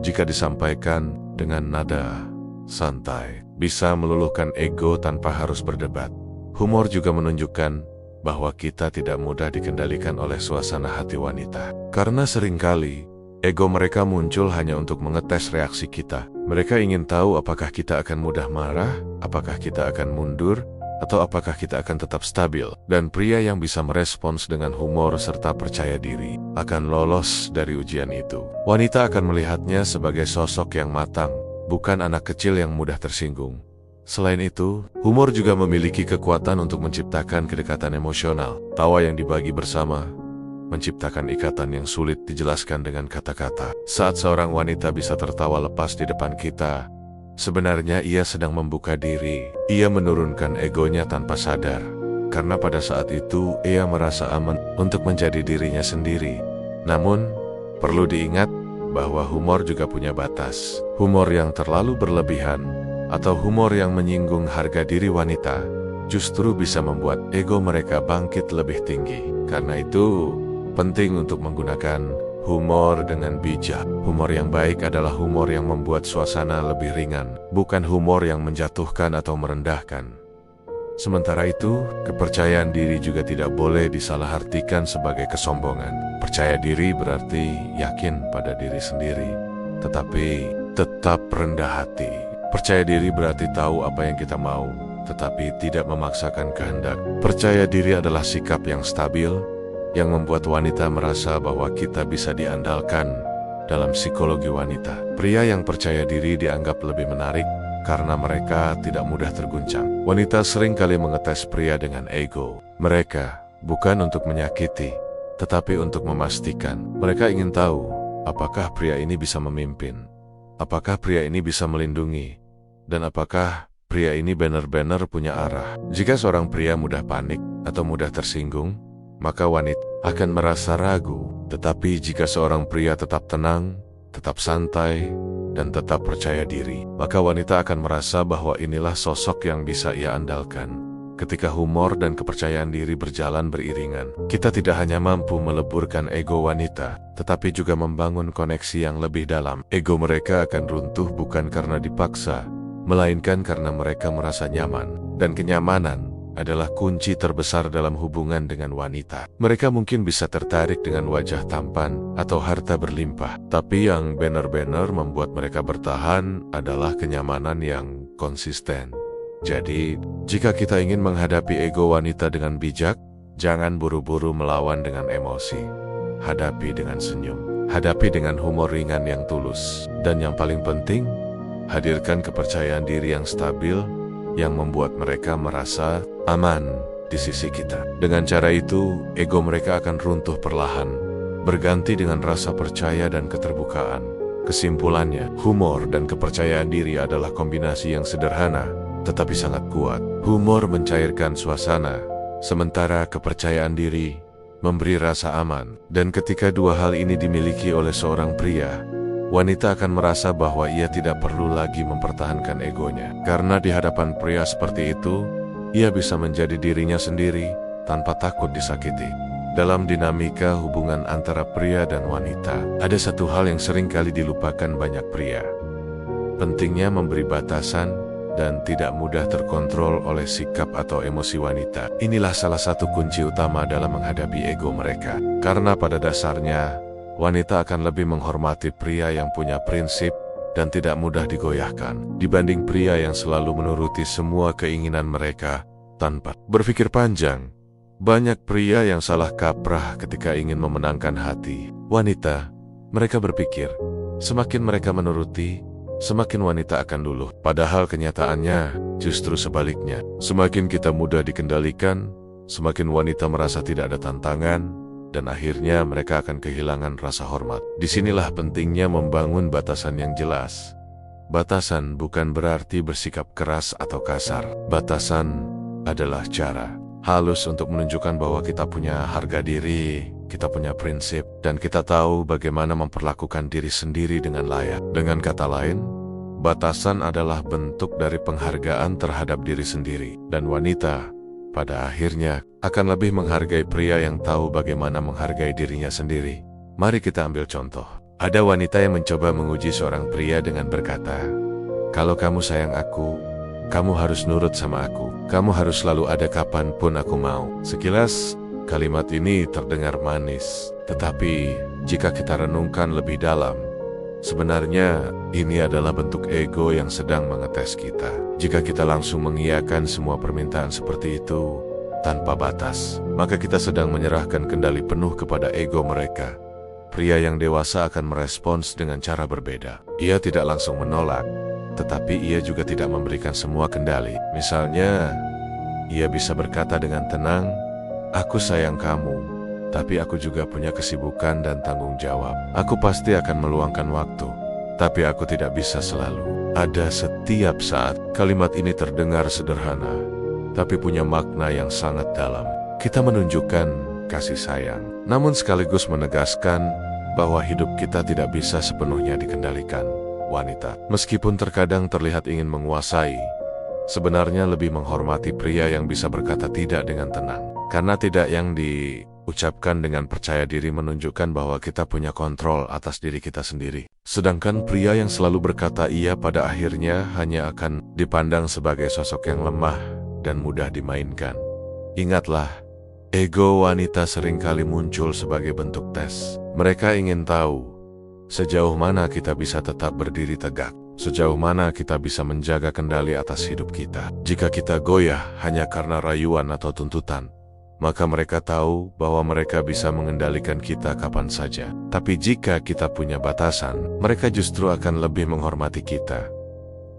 Speaker 1: jika disampaikan dengan nada santai, bisa meluluhkan ego tanpa harus berdebat. Humor juga menunjukkan bahwa kita tidak mudah dikendalikan oleh suasana hati wanita. Karena seringkali, ego mereka muncul hanya untuk mengetes reaksi kita. Mereka ingin tahu apakah kita akan mudah marah, apakah kita akan mundur, atau apakah kita akan tetap stabil. Dan pria yang bisa merespons dengan humor serta percaya diri akan lolos dari ujian itu. Wanita akan melihatnya sebagai sosok yang matang, bukan anak kecil yang mudah tersinggung. Selain itu, humor juga memiliki kekuatan untuk menciptakan kedekatan emosional. Tawa yang dibagi bersama menciptakan ikatan yang sulit dijelaskan dengan kata-kata. Saat seorang wanita bisa tertawa lepas di depan kita, sebenarnya ia sedang membuka diri. Ia menurunkan egonya tanpa sadar, karena pada saat itu ia merasa aman untuk menjadi dirinya sendiri. Namun, perlu diingat bahwa humor juga punya batas. Humor yang terlalu berlebihan atau humor yang menyinggung harga diri wanita justru bisa membuat ego mereka bangkit lebih tinggi. Karena itu, penting untuk menggunakan humor dengan bijak. Humor yang baik adalah humor yang membuat suasana lebih ringan, bukan humor yang menjatuhkan atau merendahkan. Sementara itu, kepercayaan diri juga tidak boleh disalahartikan sebagai kesombongan. Percaya diri berarti yakin pada diri sendiri, tetapi tetap rendah hati. Percaya diri berarti tahu apa yang kita mau, tetapi tidak memaksakan kehendak. Percaya diri adalah sikap yang stabil, yang membuat wanita merasa bahwa kita bisa diandalkan. Dalam psikologi wanita, pria yang percaya diri dianggap lebih menarik karena mereka tidak mudah terguncang. Wanita sering kali mengetes pria dengan ego. Mereka bukan untuk menyakiti, tetapi untuk memastikan. Mereka ingin tahu, apakah pria ini bisa memimpin, apakah pria ini bisa melindungi, dan apakah pria ini benar-benar punya arah. Jika seorang pria mudah panik atau mudah tersinggung, maka wanita akan merasa ragu. Tetapi jika seorang pria tetap tenang, tetap santai, dan tetap percaya diri, maka wanita akan merasa bahwa inilah sosok yang bisa ia andalkan. Ketika humor dan kepercayaan diri berjalan beriringan, kita tidak hanya mampu meleburkan ego wanita, tetapi juga membangun koneksi yang lebih dalam. Ego mereka akan runtuh bukan karena dipaksa, melainkan karena mereka merasa nyaman. Dan kenyamanan adalah kunci terbesar dalam hubungan dengan wanita. Mereka mungkin bisa tertarik dengan wajah tampan atau harta berlimpah, tapi yang benar-benar membuat mereka bertahan adalah kenyamanan yang konsisten. Jadi, jika kita ingin menghadapi ego wanita dengan bijak, jangan buru-buru melawan dengan emosi. Hadapi dengan senyum, hadapi dengan humor ringan yang tulus, dan yang paling penting, hadirkan kepercayaan diri yang stabil, yang membuat mereka merasa aman di sisi kita. Dengan cara itu, ego mereka akan runtuh perlahan, berganti dengan rasa percaya dan keterbukaan. Kesimpulannya, humor dan kepercayaan diri adalah kombinasi yang sederhana, tetapi sangat kuat. Humor mencairkan suasana, sementara kepercayaan diri memberi rasa aman. Dan ketika dua hal ini dimiliki oleh seorang pria, wanita akan merasa bahwa ia tidak perlu lagi mempertahankan egonya. Karena di hadapan pria seperti itu, ia bisa menjadi dirinya sendiri tanpa takut disakiti. Dalam dinamika hubungan antara pria dan wanita, ada satu hal yang sering kali dilupakan banyak pria. Pentingnya memberi batasan dan tidak mudah terkontrol oleh sikap atau emosi wanita. Inilah salah satu kunci utama dalam menghadapi ego mereka. Karena pada dasarnya, wanita akan lebih menghormati pria yang punya prinsip dan tidak mudah digoyahkan, dibanding pria yang selalu menuruti semua keinginan mereka tanpa berpikir panjang. Banyak pria yang salah kaprah ketika ingin memenangkan hati wanita. Mereka berpikir, semakin mereka menuruti, semakin wanita akan luluh. Padahal kenyataannya justru sebaliknya. Semakin kita mudah dikendalikan, semakin wanita merasa tidak ada tantangan, dan akhirnya mereka akan kehilangan rasa hormat. Disinilah pentingnya membangun batasan yang jelas. Batasan bukan berarti bersikap keras atau kasar. Batasan adalah cara halus untuk menunjukkan bahwa kita punya harga diri, kita punya prinsip, dan kita tahu bagaimana memperlakukan diri sendiri dengan layak. Dengan kata lain, batasan adalah bentuk dari penghargaan terhadap diri sendiri. Dan wanita, pada akhirnya, akan lebih menghargai pria yang tahu bagaimana menghargai dirinya sendiri. Mari kita ambil contoh. Ada wanita yang mencoba menguji seorang pria dengan berkata, "Kalau kamu sayang aku, kamu harus nurut sama aku. Kamu harus selalu ada kapanpun aku mau." Sekilas, kalimat ini terdengar manis. Tetapi, jika kita renungkan lebih dalam, sebenarnya ini adalah bentuk ego yang sedang mengetes kita. Jika kita langsung mengiyakan semua permintaan seperti itu, tanpa batas, maka kita sedang menyerahkan kendali penuh kepada ego mereka. Pria yang dewasa akan merespons dengan cara berbeda. Ia tidak langsung menolak, tetapi ia juga tidak memberikan semua kendali. Misalnya, ia bisa berkata dengan tenang, "Aku sayang kamu, tapi aku juga punya kesibukan dan tanggung jawab. Aku pasti akan meluangkan waktu, tapi aku tidak bisa selalu ada setiap saat." Kalimat ini terdengar sederhana, tapi punya makna yang sangat dalam. Kita menunjukkan kasih sayang, namun sekaligus menegaskan bahwa hidup kita tidak bisa sepenuhnya dikendalikan wanita. Meskipun terkadang terlihat ingin menguasai, sebenarnya lebih menghormati pria yang bisa berkata tidak dengan tenang. Karena tidak yang diucapkan dengan percaya diri menunjukkan bahwa kita punya kontrol atas diri kita sendiri. Sedangkan pria yang selalu berkata iya pada akhirnya hanya akan dipandang sebagai sosok yang lemah dan mudah dimainkan. Ingatlah, ego wanita seringkali muncul sebagai bentuk tes. Mereka ingin tahu sejauh mana kita bisa tetap berdiri tegak, sejauh mana kita bisa menjaga kendali atas hidup kita. Jika kita goyah hanya karena rayuan atau tuntutan, maka mereka tahu bahwa mereka bisa mengendalikan kita kapan saja. Tapi jika kita punya batasan, mereka justru akan lebih menghormati kita.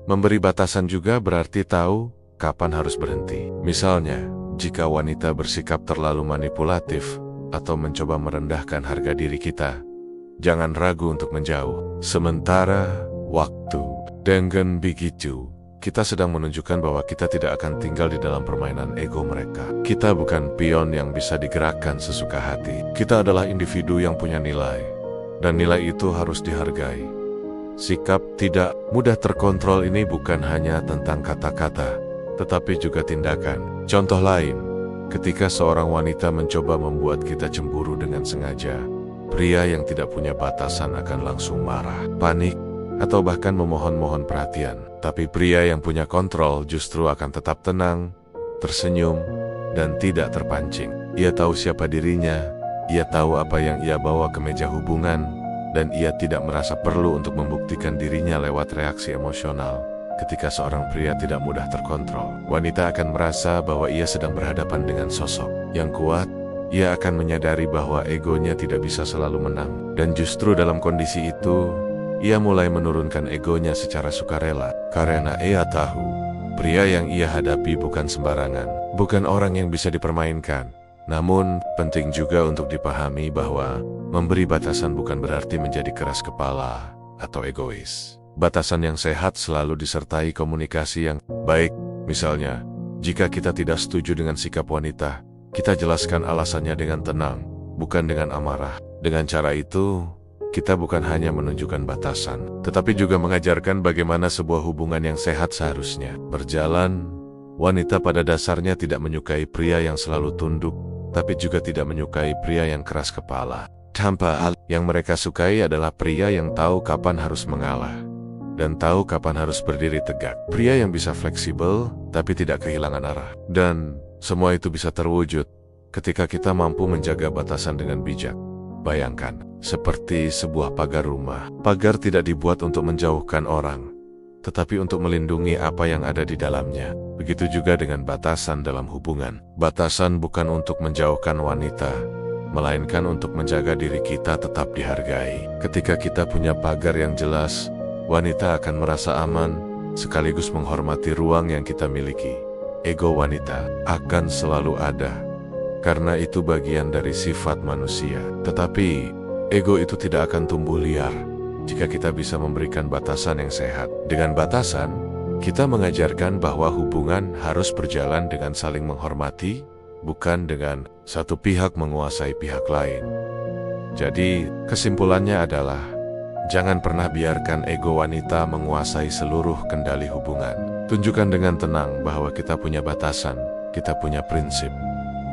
Speaker 1: Memberi batasan juga berarti tahu kapan harus berhenti. Misalnya, jika wanita bersikap terlalu manipulatif atau mencoba merendahkan harga diri kita, jangan ragu untuk menjauh. Sementara waktu, dengan begitu, kita sedang menunjukkan bahwa kita tidak akan tinggal di dalam permainan ego mereka. Kita bukan pion yang bisa digerakkan sesuka hati. Kita adalah individu yang punya nilai, dan nilai itu harus dihargai. Sikap tidak mudah terkontrol ini bukan hanya tentang kata-kata, tetapi juga tindakan. Contoh lain, ketika seorang wanita mencoba membuat kita cemburu dengan sengaja, pria yang tidak punya batasan akan langsung marah, panik, atau bahkan memohon-mohon perhatian. Tapi pria yang punya kontrol justru akan tetap tenang, tersenyum, dan tidak terpancing. Ia tahu siapa dirinya, ia tahu apa yang ia bawa ke meja hubungan, dan ia tidak merasa perlu untuk membuktikan dirinya lewat reaksi emosional. Ketika seorang pria tidak mudah terkontrol, wanita akan merasa bahwa ia sedang berhadapan dengan sosok yang kuat. Ia akan menyadari bahwa egonya tidak bisa selalu menang. Dan justru dalam kondisi itu, ia mulai menurunkan egonya secara sukarela. Karena ia tahu, pria yang ia hadapi bukan sembarangan, bukan orang yang bisa dipermainkan. Namun, penting juga untuk dipahami bahwa memberi batasan bukan berarti menjadi keras kepala atau egois. Batasan yang sehat selalu disertai komunikasi yang baik. Misalnya, jika kita tidak setuju dengan sikap wanita, kita jelaskan alasannya dengan tenang, bukan dengan amarah. Dengan cara itu, kita bukan hanya menunjukkan batasan, tetapi juga mengajarkan bagaimana sebuah hubungan yang sehat seharusnya berjalan. Wanita pada dasarnya tidak menyukai pria yang selalu tunduk, tapi juga tidak menyukai pria yang keras kepala. Tanpa hal yang mereka sukai adalah pria yang tahu kapan harus mengalah dan tahu kapan harus berdiri tegak. Pria yang bisa fleksibel, tapi tidak kehilangan arah. Dan semua itu bisa terwujud ketika kita mampu menjaga batasan dengan bijak. Bayangkan, seperti sebuah pagar rumah. Pagar tidak dibuat untuk menjauhkan orang, tetapi untuk melindungi apa yang ada di dalamnya. Begitu juga dengan batasan dalam hubungan. Batasan bukan untuk menjauhkan wanita, melainkan untuk menjaga diri kita tetap dihargai. Ketika kita punya pagar yang jelas, wanita akan merasa aman, sekaligus menghormati ruang yang kita miliki. Ego wanita akan selalu ada, karena itu bagian dari sifat manusia. Tetapi, ego itu tidak akan tumbuh liar jika kita bisa memberikan batasan yang sehat. Dengan batasan, kita mengajarkan bahwa hubungan harus berjalan dengan saling menghormati, bukan dengan satu pihak menguasai pihak lain. Jadi, kesimpulannya adalah, jangan pernah biarkan ego wanita menguasai seluruh kendali hubungan. Tunjukkan dengan tenang bahwa kita punya batasan, kita punya prinsip,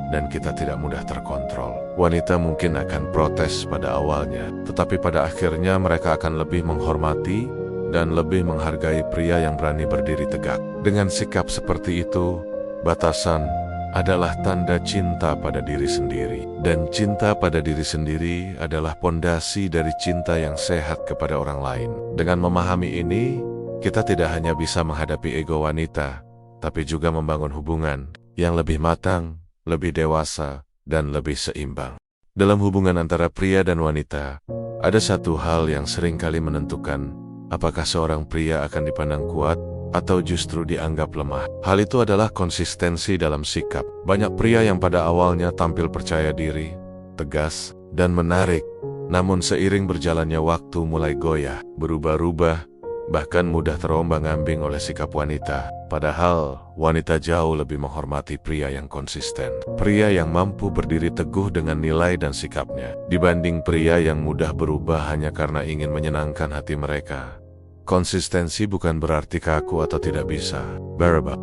Speaker 1: dan kita tidak mudah terkontrol. Wanita mungkin akan protes pada awalnya, tetapi pada akhirnya mereka akan lebih menghormati dan lebih menghargai pria yang berani berdiri tegak. Dengan sikap seperti itu, batasan adalah tanda cinta pada diri sendiri. Dan cinta pada diri sendiri adalah pondasi dari cinta yang sehat kepada orang lain. Dengan memahami ini, kita tidak hanya bisa menghadapi ego wanita, tapi juga membangun hubungan yang lebih matang, lebih dewasa, dan lebih seimbang. Dalam hubungan antara pria dan wanita, ada satu hal yang sering kali menentukan apakah seorang pria akan dipandang kuat atau justru dianggap lemah. Hal itu adalah konsistensi dalam sikap. Banyak pria yang pada awalnya tampil percaya diri, tegas, dan menarik, namun seiring berjalannya waktu mulai goyah, berubah-ubah, bahkan mudah terombang-ambing oleh sikap wanita. Padahal, wanita jauh lebih menghormati pria yang konsisten. Pria yang mampu berdiri teguh dengan nilai dan sikapnya, dibanding pria yang mudah berubah hanya karena ingin menyenangkan hati mereka. Konsistensi bukan berarti kaku atau tidak bisa.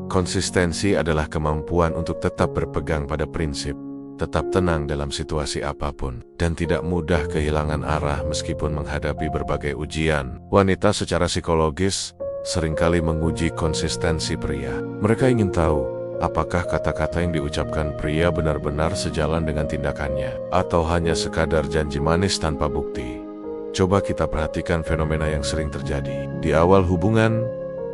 Speaker 1: Konsistensi adalah kemampuan untuk tetap berpegang pada prinsip, tetap tenang dalam situasi apapun, dan tidak mudah kehilangan arah meskipun menghadapi berbagai ujian. Wanita secara psikologis seringkali menguji konsistensi pria. Mereka ingin tahu, apakah kata-kata yang diucapkan pria benar-benar sejalan dengan tindakannya, atau hanya sekadar janji manis tanpa bukti. Coba kita perhatikan fenomena yang sering terjadi. Di awal hubungan,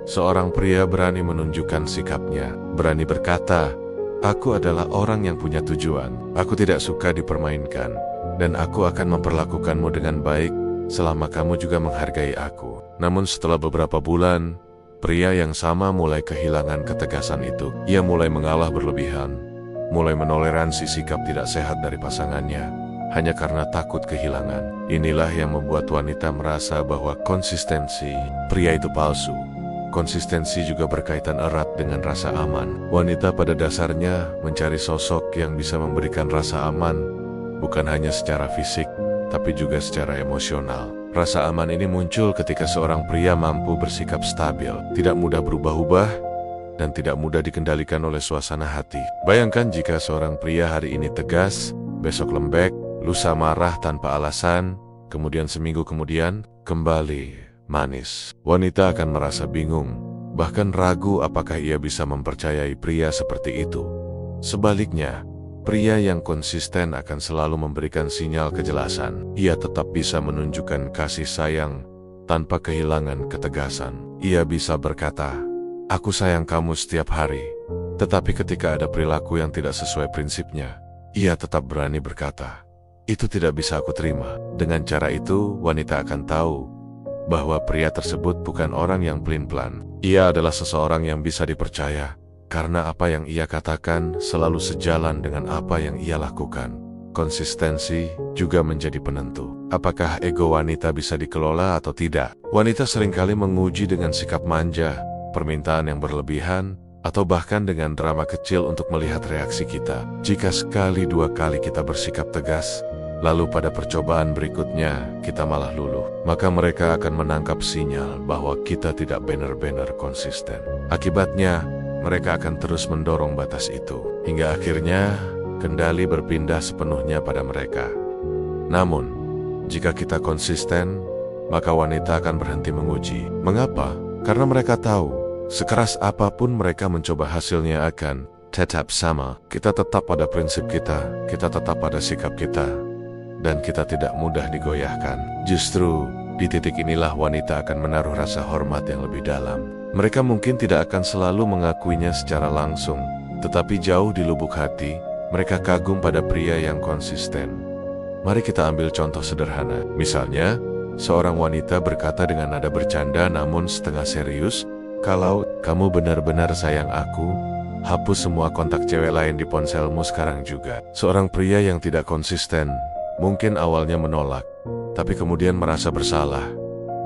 Speaker 1: seorang pria berani menunjukkan sikapnya, berani berkata, "Aku adalah orang yang punya tujuan. Aku tidak suka dipermainkan, dan aku akan memperlakukanmu dengan baik selama kamu juga menghargai aku." Namun setelah beberapa bulan, pria yang sama mulai kehilangan ketegasan itu. Ia mulai mengalah berlebihan, mulai menoleransi sikap tidak sehat dari pasangannya, hanya karena takut kehilangan. Inilah yang membuat wanita merasa bahwa konsistensi pria itu palsu. Konsistensi juga berkaitan erat dengan rasa aman. Wanita pada dasarnya mencari sosok yang bisa memberikan rasa aman, bukan hanya secara fisik, tapi juga secara emosional. Rasa aman ini muncul ketika seorang pria mampu bersikap stabil, tidak mudah berubah-ubah, dan tidak mudah dikendalikan oleh suasana hati. Bayangkan jika seorang pria hari ini tegas, besok lembek, lusa marah tanpa alasan, kemudian seminggu kemudian kembali manis. Wanita akan merasa bingung, bahkan ragu apakah ia bisa mempercayai pria seperti itu. Sebaliknya, pria yang konsisten akan selalu memberikan sinyal kejelasan. Ia tetap bisa menunjukkan kasih sayang tanpa kehilangan ketegasan. Ia bisa berkata, "Aku sayang kamu setiap hari." Tetapi ketika ada perilaku yang tidak sesuai prinsipnya, ia tetap berani berkata, "Itu tidak bisa aku terima." Dengan cara itu, wanita akan tahu bahwa pria tersebut bukan orang yang pelin-pelan. Ia adalah seseorang yang bisa dipercaya, karena apa yang ia katakan selalu sejalan dengan apa yang ia lakukan. Konsistensi juga menjadi penentu. Apakah ego wanita bisa dikelola atau tidak? Wanita seringkali menguji dengan sikap manja, permintaan yang berlebihan, atau bahkan dengan drama kecil untuk melihat reaksi kita. Jika sekali dua kali kita bersikap tegas, lalu pada percobaan berikutnya kita malah luluh, maka mereka akan menangkap sinyal bahwa kita tidak benar-benar konsisten. Akibatnya, mereka akan terus mendorong batas itu, hingga akhirnya kendali berpindah sepenuhnya pada mereka. Namun, jika kita konsisten, maka wanita akan berhenti menguji. Mengapa? Karena mereka tahu, sekeras apapun mereka mencoba, hasilnya akan tetap sama. Kita tetap pada prinsip kita tetap pada sikap kita, dan kita tidak mudah digoyahkan. Justru, di titik inilah wanita akan menaruh rasa hormat yang lebih dalam. Mereka mungkin tidak akan selalu mengakuinya secara langsung, tetapi jauh di lubuk hati, mereka kagum pada pria yang konsisten. Mari kita ambil contoh sederhana. Misalnya, seorang wanita berkata dengan nada bercanda namun setengah serius, "Kalau kamu benar-benar sayang aku, hapus semua kontak cewek lain di ponselmu sekarang juga." Seorang pria yang tidak konsisten mungkin awalnya menolak, tapi kemudian merasa bersalah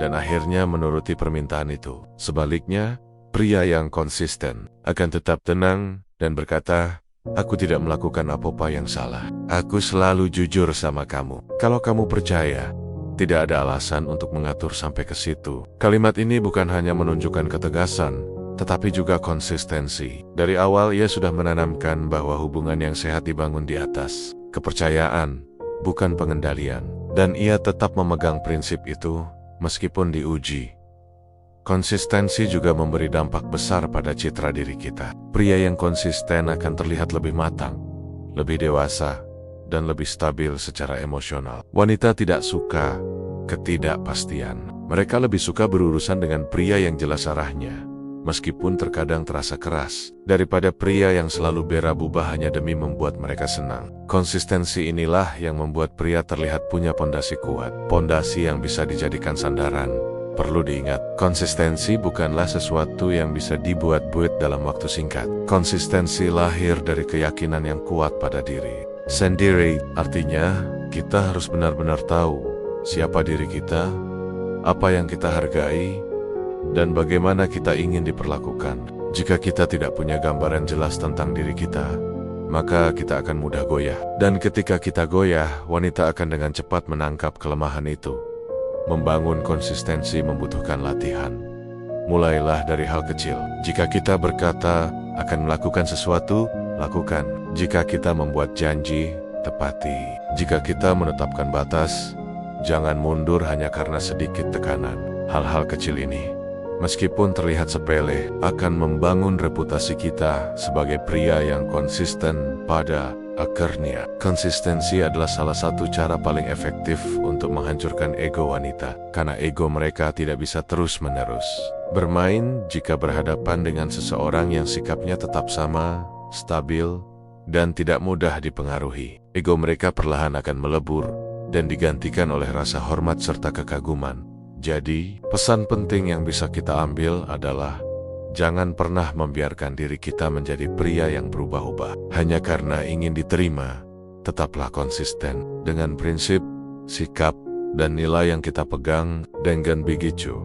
Speaker 1: dan akhirnya menuruti permintaan itu. Sebaliknya, pria yang konsisten akan tetap tenang dan berkata, "Aku tidak melakukan apa-apa yang salah. Aku selalu jujur sama kamu. Kalau kamu percaya, tidak ada alasan untuk mengatur sampai ke situ." Kalimat ini bukan hanya menunjukkan ketegasan, tetapi juga konsistensi. Dari awal ia sudah menanamkan bahwa hubungan yang sehat dibangun di atas kepercayaan, bukan pengendalian. Dan ia tetap memegang prinsip itu meskipun diuji. Konsistensi juga memberi dampak besar pada citra diri kita. Pria yang konsisten akan terlihat lebih matang, lebih dewasa, dan lebih stabil secara emosional. Wanita tidak suka ketidakpastian. Mereka lebih suka berurusan dengan pria yang jelas arahnya, meskipun terkadang terasa keras, daripada pria yang selalu bera-bubah hanya demi membuat mereka senang. Konsistensi inilah yang membuat pria terlihat punya pondasi kuat, pondasi yang bisa dijadikan sandaran. Perlu diingat, konsistensi bukanlah sesuatu yang bisa dibuat-buat dalam waktu singkat. Konsistensi lahir dari keyakinan yang kuat pada diri sendiri. Artinya, kita harus benar-benar tahu siapa diri kita, apa yang kita hargai, dan bagaimana kita ingin diperlakukan. Jika kita tidak punya gambaran jelas tentang diri kita, maka kita akan mudah goyah. Dan ketika kita goyah, wanita akan dengan cepat menangkap kelemahan itu. Membangun konsistensi membutuhkan latihan. Mulailah dari hal kecil. Jika kita berkata akan melakukan sesuatu, lakukan. Jika kita membuat janji, tepati. Jika kita menetapkan batas, jangan mundur hanya karena sedikit tekanan. Hal-hal kecil ini, meskipun terlihat sepele, akan membangun reputasi kita sebagai pria yang konsisten pada akhirnya. Konsistensi adalah salah satu cara paling efektif untuk menghancurkan ego wanita, karena ego mereka tidak bisa terus-menerus bermain jika berhadapan dengan seseorang yang sikapnya tetap sama, stabil, dan tidak mudah dipengaruhi. Ego mereka perlahan akan melebur dan digantikan oleh rasa hormat serta kekaguman. Jadi, pesan penting yang bisa kita ambil adalah jangan pernah membiarkan diri kita menjadi pria yang berubah-ubah hanya karena ingin diterima. Tetaplah konsisten dengan prinsip, sikap, dan nilai yang kita pegang dengan begitu.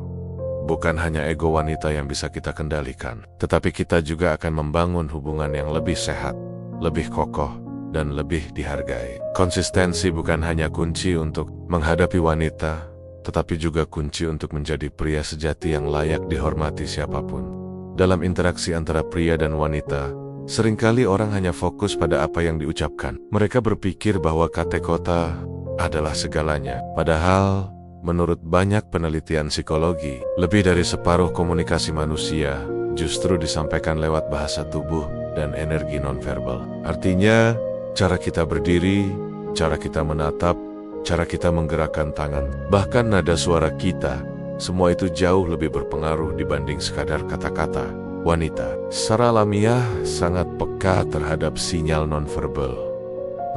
Speaker 1: Bukan hanya ego wanita yang bisa kita kendalikan, tetapi kita juga akan membangun hubungan yang lebih sehat, lebih kokoh, dan lebih dihargai. Konsistensi bukan hanya kunci untuk menghadapi wanita, tetapi juga kunci untuk menjadi pria sejati yang layak dihormati siapapun. Dalam interaksi antara pria dan wanita, seringkali orang hanya fokus pada apa yang diucapkan. Mereka berpikir bahwa kata-kata adalah segalanya. Padahal, menurut banyak penelitian psikologi, lebih dari separuh komunikasi manusia justru disampaikan lewat bahasa tubuh dan energi nonverbal. Artinya, cara kita berdiri, cara kita menatap, cara kita menggerakkan tangan, bahkan nada suara kita, semua itu jauh lebih berpengaruh dibanding sekadar kata-kata. Wanita secara alamiah sangat peka terhadap sinyal nonverbal.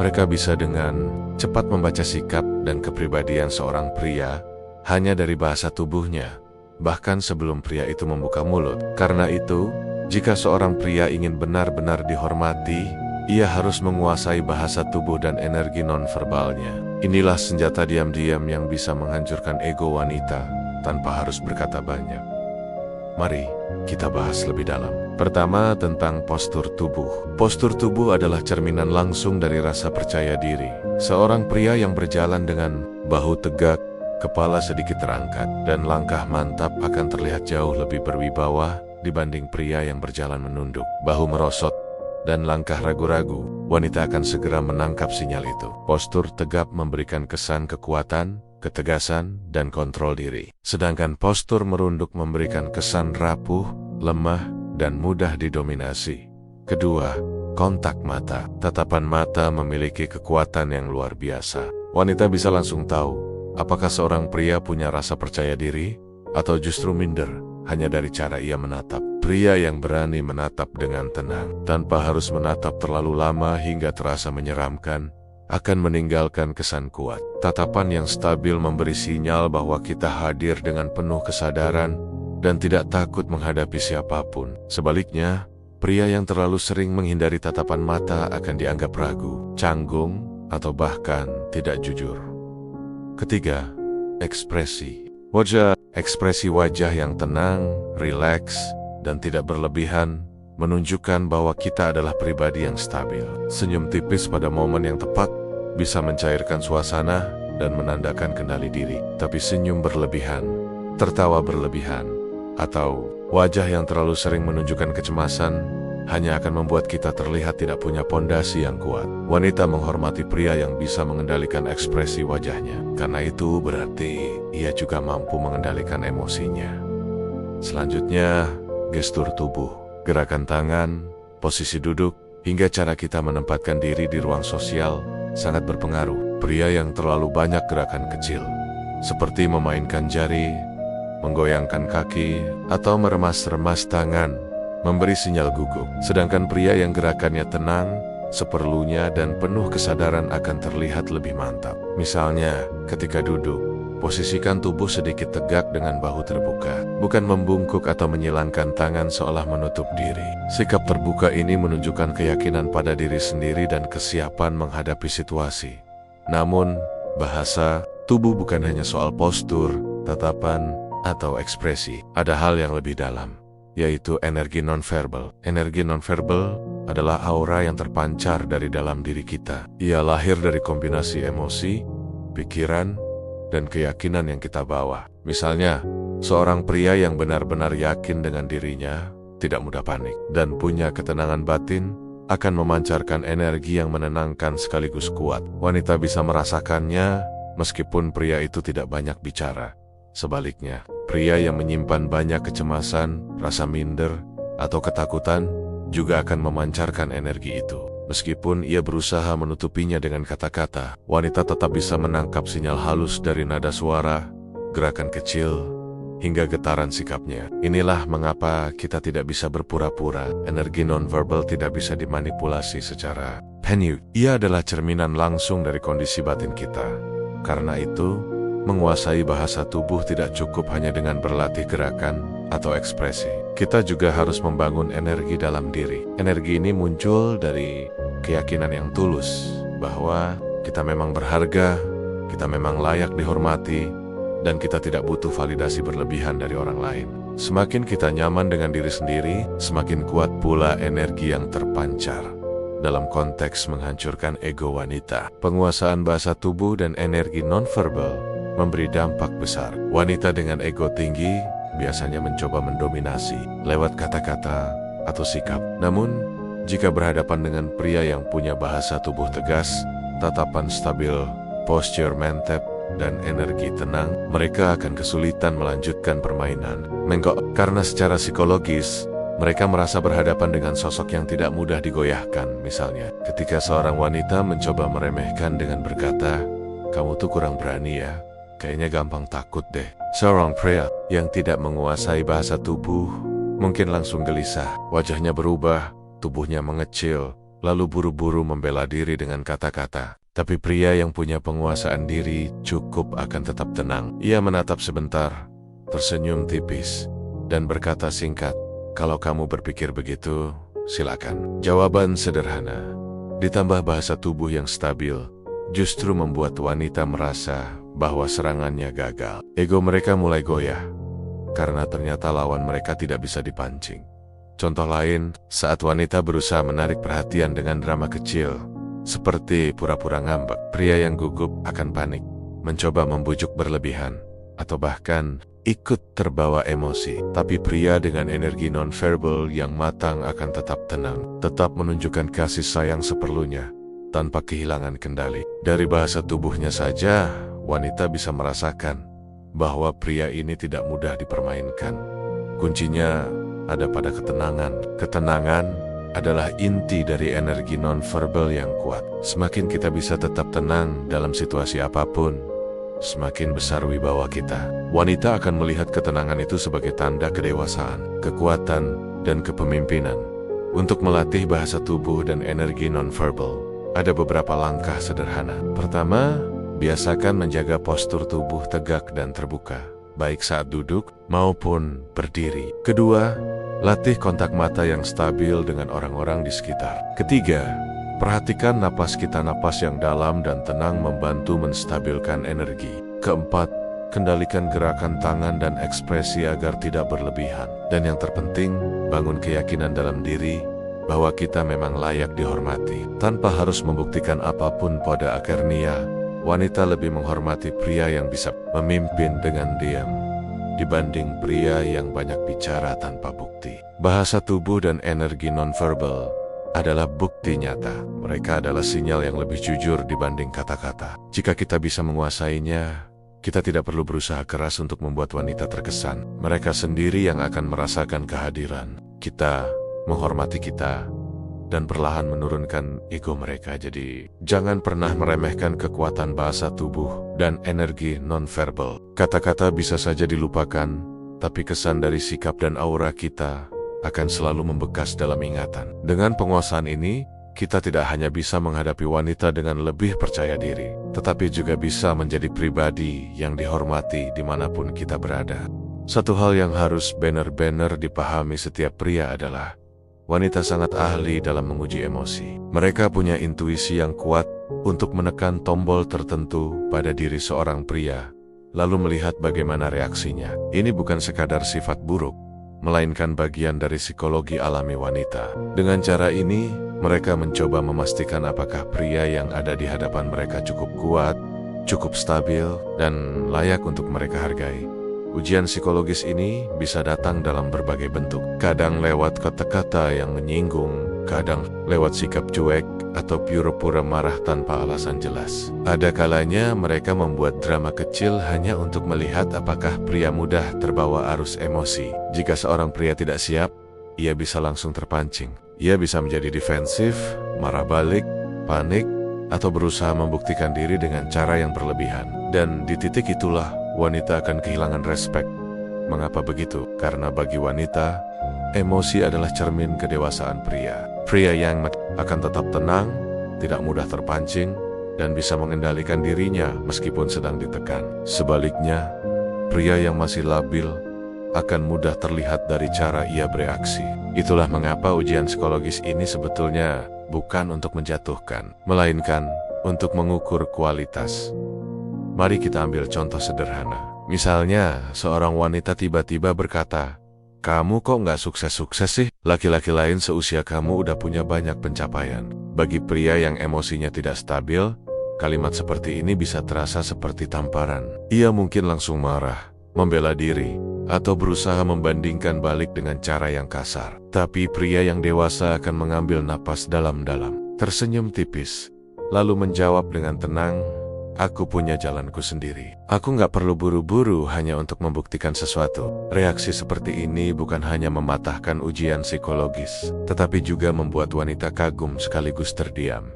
Speaker 1: Mereka bisa dengan cepat membaca sikap dan kepribadian seorang pria hanya dari bahasa tubuhnya, bahkan sebelum pria itu membuka mulut. Karena itu, jika seorang pria ingin benar-benar dihormati, ia harus menguasai bahasa tubuh dan energi nonverbalnya. Inilah senjata diam-diam yang bisa menghancurkan ego wanita tanpa harus berkata banyak. Mari kita bahas lebih dalam. Pertama, tentang postur tubuh. Postur tubuh adalah cerminan langsung dari rasa percaya diri. Seorang pria yang berjalan dengan bahu tegak, kepala sedikit terangkat, dan langkah mantap akan terlihat jauh lebih berwibawa dibanding pria yang berjalan menunduk, bahu merosot, dan langkah ragu-ragu. Wanita akan segera menangkap sinyal itu. Postur tegap memberikan kesan kekuatan, ketegasan, dan kontrol diri. Sedangkan postur merunduk memberikan kesan rapuh, lemah, dan mudah didominasi. Kedua, kontak mata. Tatapan mata memiliki kekuatan yang luar biasa. Wanita bisa langsung tahu apakah seorang pria punya rasa percaya diri atau justru minder hanya dari cara ia menatap. Pria yang berani menatap dengan tenang, tanpa harus menatap terlalu lama hingga terasa menyeramkan, akan meninggalkan kesan kuat. Tatapan yang stabil memberi sinyal bahwa kita hadir dengan penuh kesadaran dan tidak takut menghadapi siapapun. Sebaliknya, pria yang terlalu sering menghindari tatapan mata akan dianggap ragu, canggung, atau bahkan tidak jujur. Ketiga, ekspresi. Ekspresi wajah yang tenang, rileks, dan tidak berlebihan menunjukkan bahwa kita adalah pribadi yang stabil. Senyum tipis pada momen yang tepat bisa mencairkan suasana dan menandakan kendali diri. Tapi senyum berlebihan, tertawa berlebihan, atau wajah yang terlalu sering menunjukkan kecemasan hanya akan membuat kita terlihat tidak punya pondasi yang kuat. Wanita menghormati pria yang bisa mengendalikan ekspresi wajahnya, karena itu berarti ia juga mampu mengendalikan emosinya. Selanjutnya, gestur tubuh, gerakan tangan, posisi duduk, hingga cara kita menempatkan diri di ruang sosial sangat berpengaruh. Pria yang terlalu banyak gerakan kecil, seperti memainkan jari, menggoyangkan kaki, atau meremas-remas tangan, memberi sinyal gugup. Sedangkan pria yang gerakannya tenang, seperlunya, dan penuh kesadaran akan terlihat lebih mantap. Misalnya, ketika duduk, posisikan tubuh sedikit tegak dengan bahu terbuka, bukan membungkuk atau menyilangkan tangan seolah menutup diri. Sikap terbuka ini menunjukkan keyakinan pada diri sendiri dan kesiapan menghadapi situasi. Namun, bahasa tubuh bukan hanya soal postur, tatapan, atau ekspresi. Ada hal yang lebih dalam, yaitu energi nonverbal. Energi nonverbal adalah aura yang terpancar dari dalam diri kita. Ia lahir dari kombinasi emosi, pikiran, dan keyakinan yang kita bawa. Misalnya, seorang pria yang benar-benar yakin dengan dirinya, tidak mudah panik, dan punya ketenangan batin, akan memancarkan energi yang menenangkan sekaligus kuat. Wanita bisa merasakannya, meskipun pria itu tidak banyak bicara. Sebaliknya, pria yang menyimpan banyak kecemasan, rasa minder, atau ketakutan juga akan memancarkan energi itu. Meskipun ia berusaha menutupinya dengan kata-kata, wanita tetap bisa menangkap sinyal halus dari nada suara, gerakan kecil, hingga getaran sikapnya. Inilah mengapa kita tidak bisa berpura-pura. Energi nonverbal tidak bisa dimanipulasi secara penyu. Ia adalah cerminan langsung dari kondisi batin kita. Karena itu, menguasai bahasa tubuh tidak cukup hanya dengan berlatih gerakan atau ekspresi. Kita juga harus membangun energi dalam diri. Energi ini muncul dari keyakinan yang tulus bahwa kita memang berharga, kita memang layak dihormati, dan kita tidak butuh validasi berlebihan dari orang lain. Semakin kita nyaman dengan diri sendiri, semakin kuat pula energi yang terpancar. Dalam konteks menghancurkan ego wanita, penguasaan bahasa tubuh dan energi nonverbal memberi dampak besar. Wanita dengan ego tinggi biasanya mencoba mendominasi lewat kata-kata atau sikap. Namun, jika berhadapan dengan pria yang punya bahasa tubuh tegas, tatapan stabil, posture mantap, dan energi tenang, mereka akan kesulitan melanjutkan permainan. Karena secara psikologis, mereka merasa berhadapan dengan sosok yang tidak mudah digoyahkan. Misalnya, ketika seorang wanita mencoba meremehkan dengan berkata, "Kamu tuh kurang berani ya, kayaknya gampang takut deh." Seorang pria yang tidak menguasai bahasa tubuh mungkin langsung gelisah, wajahnya berubah, tubuhnya mengecil, lalu buru-buru membela diri dengan kata-kata. Tapi pria yang punya penguasaan diri cukup akan tetap tenang. Ia menatap sebentar, tersenyum tipis, dan berkata singkat, "Kalau kamu berpikir begitu, silakan." Jawaban sederhana, ditambah bahasa tubuh yang stabil, justru membuat wanita merasa bahwa serangannya gagal. Ego mereka mulai goyah, karena ternyata lawan mereka tidak bisa dipancing. Contoh lain, saat wanita berusaha menarik perhatian dengan drama kecil, seperti pura-pura ngambek, pria yang gugup akan panik, mencoba membujuk berlebihan, atau bahkan ikut terbawa emosi. Tapi pria dengan energi non-verbal yang matang akan tetap tenang, tetap menunjukkan kasih sayang seperlunya, tanpa kehilangan kendali. Dari bahasa tubuhnya saja, wanita bisa merasakan bahwa pria ini tidak mudah dipermainkan. Kuncinya ada pada ketenangan. Ketenangan adalah inti dari energi non-verbal yang kuat. Semakin kita bisa tetap tenang dalam situasi apapun, semakin besar wibawa kita. Wanita akan melihat ketenangan itu sebagai tanda kedewasaan, kekuatan, dan kepemimpinan. Untuk melatih bahasa tubuh dan energi non-verbal, ada beberapa langkah sederhana. Pertama, biasakan menjaga postur tubuh tegak dan terbuka, baik saat duduk maupun berdiri. Kedua, latih kontak mata yang stabil dengan orang-orang di sekitar. Ketiga, perhatikan napas kita. Napas yang dalam dan tenang membantu menstabilkan energi. Keempat, kendalikan gerakan tangan dan ekspresi agar tidak berlebihan. Dan yang terpenting, bangun keyakinan dalam diri bahwa kita memang layak dihormati. Tanpa harus membuktikan apapun pada akhirnya, wanita lebih menghormati pria yang bisa memimpin dengan diam dibanding pria yang banyak bicara tanpa bukti. Bahasa tubuh dan energi nonverbal adalah bukti nyata. Mereka adalah sinyal yang lebih jujur dibanding kata-kata. Jika kita bisa menguasainya, kita tidak perlu berusaha keras untuk membuat wanita terkesan. Mereka sendiri yang akan merasakan kehadiran kita, menghormati kita, dan perlahan menurunkan ego mereka. Jadi, jangan pernah meremehkan kekuatan bahasa tubuh dan energi nonverbal. Kata-kata bisa saja dilupakan, tapi kesan dari sikap dan aura kita akan selalu membekas dalam ingatan. Dengan penguasaan ini, kita tidak hanya bisa menghadapi wanita dengan lebih percaya diri, tetapi juga bisa menjadi pribadi yang dihormati dimanapun kita berada. Satu hal yang harus benar-benar dipahami setiap pria adalah wanita sangat ahli dalam menguji emosi. Mereka punya intuisi yang kuat untuk menekan tombol tertentu pada diri seorang pria, lalu melihat bagaimana reaksinya. Ini bukan sekadar sifat buruk, melainkan bagian dari psikologi alami wanita. Dengan cara ini, mereka mencoba memastikan apakah pria yang ada di hadapan mereka cukup kuat, cukup stabil, dan layak untuk mereka hargai. Ujian psikologis ini bisa datang dalam berbagai bentuk. Kadang lewat kata-kata yang menyinggung, kadang lewat sikap cuek, atau pura-pura marah tanpa alasan jelas. Ada kalanya mereka membuat drama kecil hanya untuk melihat apakah pria mudah terbawa arus emosi. Jika seorang pria tidak siap, ia bisa langsung terpancing. Ia bisa menjadi defensif, marah balik, panik, atau berusaha membuktikan diri dengan cara yang berlebihan. Dan di titik itulah, wanita akan kehilangan respek. Mengapa begitu? Karena bagi wanita, emosi adalah cermin kedewasaan pria. Pria yang akan tetap tenang, tidak mudah terpancing, dan bisa mengendalikan dirinya meskipun sedang ditekan. Sebaliknya, pria yang masih labil akan mudah terlihat dari cara ia bereaksi. Itulah mengapa ujian psikologis ini sebetulnya bukan untuk menjatuhkan, melainkan untuk mengukur kualitas. Mari kita ambil contoh sederhana. Misalnya, seorang wanita tiba-tiba berkata, "Kamu kok nggak sukses-sukses sih? Laki-laki lain seusia kamu udah punya banyak pencapaian." Bagi pria yang emosinya tidak stabil, kalimat seperti ini bisa terasa seperti tamparan. Ia mungkin langsung marah, membela diri, atau berusaha membandingkan balik dengan cara yang kasar. Tapi pria yang dewasa akan mengambil napas dalam-dalam, tersenyum tipis, lalu menjawab dengan tenang, "Aku punya jalanku sendiri. Aku nggak perlu buru-buru hanya untuk membuktikan sesuatu." Reaksi seperti ini bukan hanya mematahkan ujian psikologis, tetapi juga membuat wanita kagum sekaligus terdiam.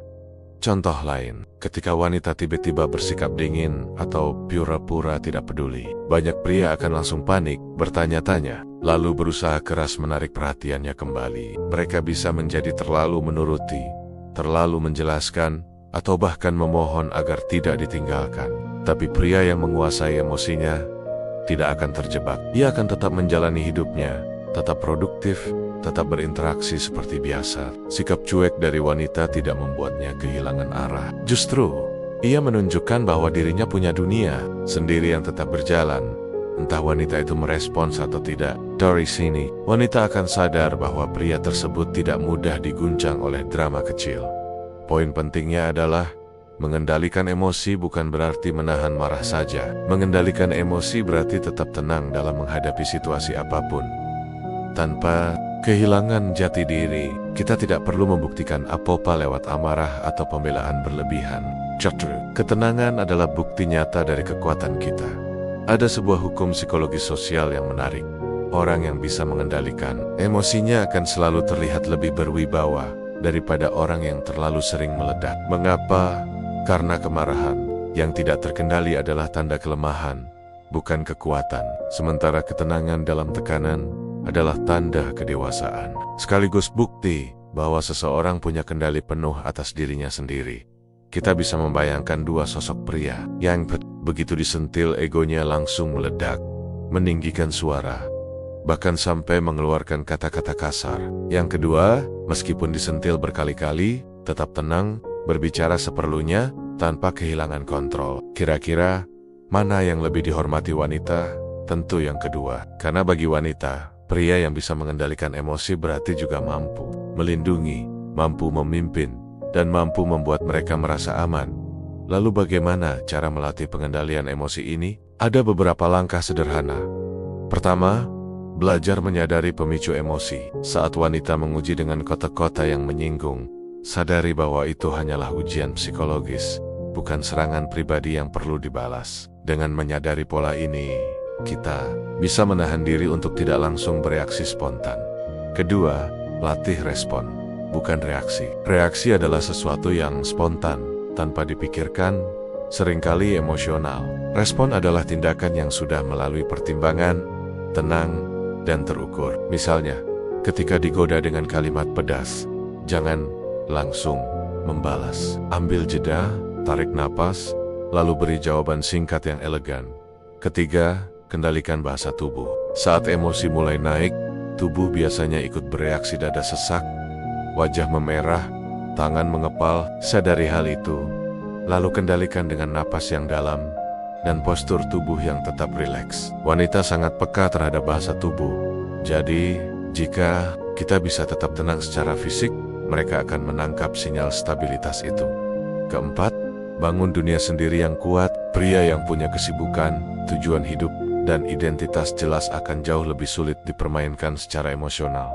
Speaker 1: Contoh lain, ketika wanita tiba-tiba bersikap dingin atau pura-pura tidak peduli, banyak pria akan langsung panik, bertanya-tanya, lalu berusaha keras menarik perhatiannya kembali. Mereka bisa menjadi terlalu menuruti, terlalu menjelaskan, atau bahkan memohon agar tidak ditinggalkan. Tapi pria yang menguasai emosinya tidak akan terjebak. Ia akan tetap menjalani hidupnya, tetap produktif, tetap berinteraksi seperti biasa. Sikap cuek dari wanita tidak membuatnya kehilangan arah. Justru, ia menunjukkan bahwa dirinya punya dunia sendiri yang tetap berjalan, entah wanita itu merespons atau tidak. Dari sini, wanita akan sadar bahwa pria tersebut tidak mudah diguncang oleh drama kecil. Poin pentingnya adalah mengendalikan emosi bukan berarti menahan marah saja. Mengendalikan emosi berarti tetap tenang dalam menghadapi situasi apapun. Tanpa kehilangan jati diri, kita tidak perlu membuktikan apa-apa lewat amarah atau pembelaan berlebihan. Justru, ketenangan adalah bukti nyata dari kekuatan kita. Ada sebuah hukum psikologi sosial yang menarik. Orang yang bisa mengendalikan emosinya akan selalu terlihat lebih berwibawa daripada orang yang terlalu sering meledak. Mengapa? Karena kemarahan yang tidak terkendali adalah tanda kelemahan, bukan kekuatan. Sementara ketenangan dalam tekanan adalah tanda kedewasaan. Sekaligus bukti bahwa seseorang punya kendali penuh atas dirinya sendiri. Kita bisa membayangkan dua sosok pria yang begitu disentil egonya langsung meledak, meninggikan suara, bahkan sampai mengeluarkan kata-kata kasar. Yang kedua, meskipun disentil berkali-kali, tetap tenang, berbicara seperlunya, tanpa kehilangan kontrol. Kira-kira, mana yang lebih dihormati wanita? Tentu yang kedua. Karena bagi wanita, pria yang bisa mengendalikan emosi berarti juga mampu melindungi, mampu memimpin, dan mampu membuat mereka merasa aman. Lalu bagaimana cara melatih pengendalian emosi ini? Ada beberapa langkah sederhana. Pertama, belajar menyadari pemicu emosi. Saat wanita menguji dengan kata-kata yang menyinggung, sadari bahwa itu hanyalah ujian psikologis, bukan serangan pribadi yang perlu dibalas. Dengan menyadari pola ini, kita bisa menahan diri untuk tidak langsung bereaksi spontan. Kedua, latih respon, bukan reaksi. Reaksi adalah sesuatu yang spontan, tanpa dipikirkan, seringkali emosional. Respon adalah tindakan yang sudah melalui pertimbangan, tenang, dan terukur. Misalnya, ketika digoda dengan kalimat pedas, jangan langsung membalas. Ambil jeda, tarik napas, lalu beri jawaban singkat yang elegan. Ketiga, kendalikan bahasa tubuh. Saat emosi mulai naik, tubuh biasanya ikut bereaksi, dada sesak, wajah memerah, tangan mengepal. Sadari hal itu, lalu kendalikan dengan napas yang dalam dan postur tubuh yang tetap rileks. Wanita sangat peka terhadap bahasa tubuh. Jadi, jika kita bisa tetap tenang secara fisik, mereka akan menangkap sinyal stabilitas itu. Keempat, bangun dunia sendiri yang kuat. Pria yang punya kesibukan, tujuan hidup, dan identitas jelas akan jauh lebih sulit dipermainkan secara emosional.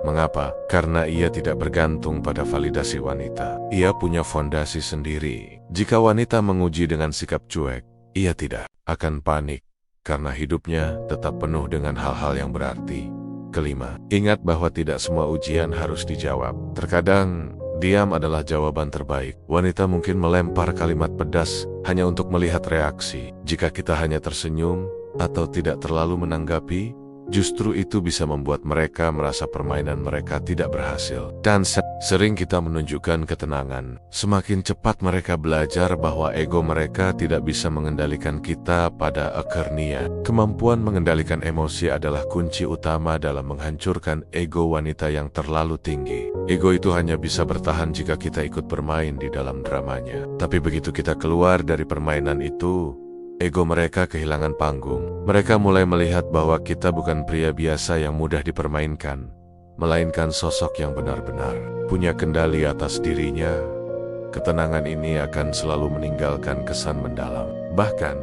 Speaker 1: Mengapa? Karena ia tidak bergantung pada validasi wanita. Ia punya fondasi sendiri. Jika wanita menguji dengan sikap cuek, ia tidak akan panik, karena hidupnya tetap penuh dengan hal-hal yang berarti. Kelima, ingat bahwa tidak semua ujian harus dijawab. Terkadang, diam adalah jawaban terbaik. Wanita mungkin melempar kalimat pedas hanya untuk melihat reaksi. Jika kita hanya tersenyum atau tidak terlalu menanggapi, justru itu bisa membuat mereka merasa permainan mereka tidak berhasil. Dan sering kita menunjukkan ketenangan, semakin cepat mereka belajar bahwa ego mereka tidak bisa mengendalikan kita pada akarnya. Kemampuan mengendalikan emosi adalah kunci utama dalam menghancurkan ego wanita yang terlalu tinggi. Ego itu hanya bisa bertahan jika kita ikut bermain di dalam dramanya. Tapi begitu kita keluar dari permainan itu, ego mereka kehilangan panggung. Mereka mulai melihat bahwa kita bukan pria biasa yang mudah dipermainkan, melainkan sosok yang benar-benar punya kendali atas dirinya. Ketenangan ini akan selalu meninggalkan kesan mendalam. Bahkan,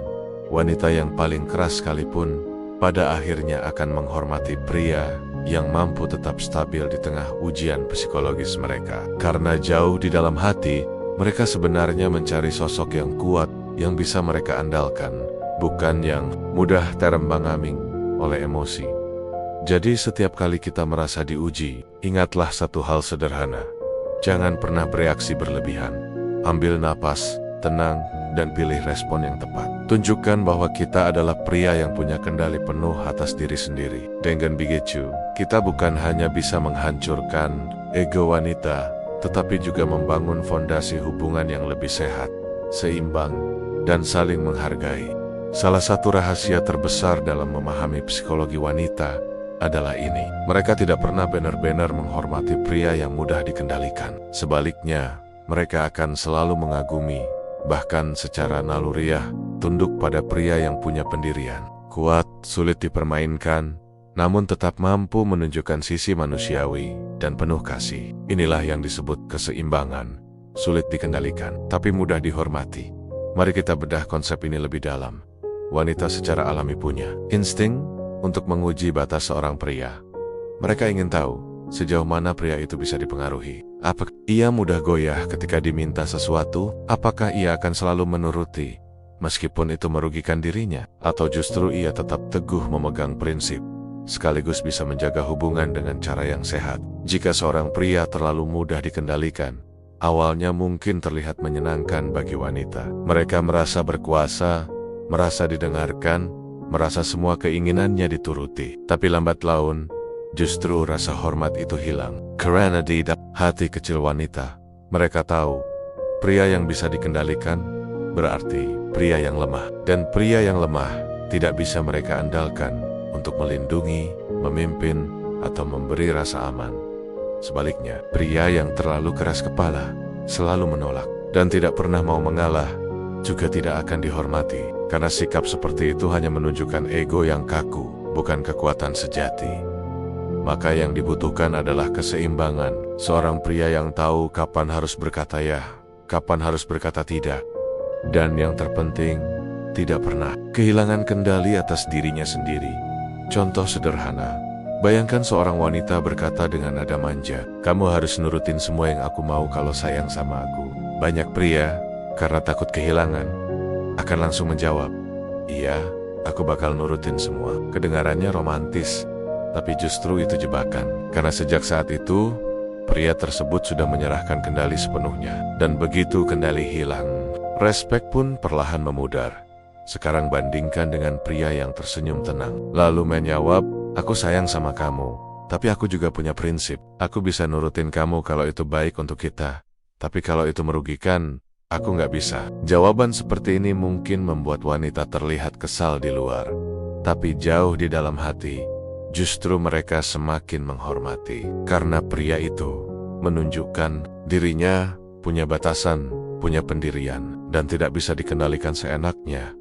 Speaker 1: wanita yang paling keras sekalipun, pada akhirnya akan menghormati pria yang mampu tetap stabil di tengah ujian psikologis mereka. Karena jauh di dalam hati, mereka sebenarnya mencari sosok yang kuat, yang bisa mereka andalkan, bukan yang mudah terembang-ambing oleh emosi. Jadi setiap kali kita merasa diuji, ingatlah satu hal sederhana. Jangan pernah bereaksi berlebihan. Ambil napas, tenang, dan pilih respon yang tepat. Tunjukkan bahwa kita adalah pria yang punya kendali penuh atas diri sendiri. Dengan begitu, kita bukan hanya bisa menghancurkan ego wanita, tetapi juga membangun fondasi hubungan yang lebih sehat, seimbang, dan saling menghargai. Salah satu rahasia terbesar dalam memahami psikologi wanita adalah ini. Mereka tidak pernah benar-benar menghormati pria yang mudah dikendalikan. Sebaliknya, mereka akan selalu mengagumi, bahkan secara naluriah, tunduk pada pria yang punya pendirian, kuat, sulit dipermainkan, namun tetap mampu menunjukkan sisi manusiawi dan penuh kasih. Inilah yang disebut keseimbangan, sulit dikendalikan, tapi mudah dihormati. Mari kita bedah konsep ini lebih dalam. Wanita secara alami punya insting untuk menguji batas seorang pria. Mereka ingin tahu sejauh mana pria itu bisa dipengaruhi. Apakah ia mudah goyah ketika diminta sesuatu? Apakah ia akan selalu menuruti meskipun itu merugikan dirinya? Atau justru ia tetap teguh memegang prinsip, sekaligus bisa menjaga hubungan dengan cara yang sehat? Jika seorang pria terlalu mudah dikendalikan, awalnya mungkin terlihat menyenangkan bagi wanita. Mereka merasa berkuasa, merasa didengarkan, merasa semua keinginannya dituruti. Tapi lambat laun, justru rasa hormat itu hilang. Karena di hati kecil wanita, mereka tahu pria yang bisa dikendalikan berarti pria yang lemah. Dan pria yang lemah tidak bisa mereka andalkan untuk melindungi, memimpin, atau memberi rasa aman. Sebaliknya, pria yang terlalu keras kepala, selalu menolak, dan tidak pernah mau mengalah, juga tidak akan dihormati. Karena sikap seperti itu hanya menunjukkan ego yang kaku, bukan kekuatan sejati. Maka yang dibutuhkan adalah keseimbangan. Seorang pria yang tahu kapan harus berkata ya, kapan harus berkata tidak. Dan yang terpenting, tidak pernah kehilangan kendali atas dirinya sendiri. Contoh sederhana, bayangkan seorang wanita berkata dengan nada manja, "Kamu harus nurutin semua yang aku mau kalau sayang sama aku." Banyak pria, karena takut kehilangan, akan langsung menjawab, "Iya, aku bakal nurutin semua." Kedengarannya romantis, tapi justru itu jebakan. Karena sejak saat itu, pria tersebut sudah menyerahkan kendali sepenuhnya. Dan begitu kendali hilang, respek pun perlahan memudar. Sekarang bandingkan dengan pria yang tersenyum tenang, lalu menjawab, "Aku sayang sama kamu, tapi aku juga punya prinsip. Aku bisa nurutin kamu kalau itu baik untuk kita, tapi kalau itu merugikan, aku nggak bisa." Jawaban seperti ini mungkin membuat wanita terlihat kesal di luar, tapi jauh di dalam hati, justru mereka semakin menghormati. Karena pria itu menunjukkan dirinya punya batasan, punya pendirian, dan tidak bisa dikendalikan seenaknya.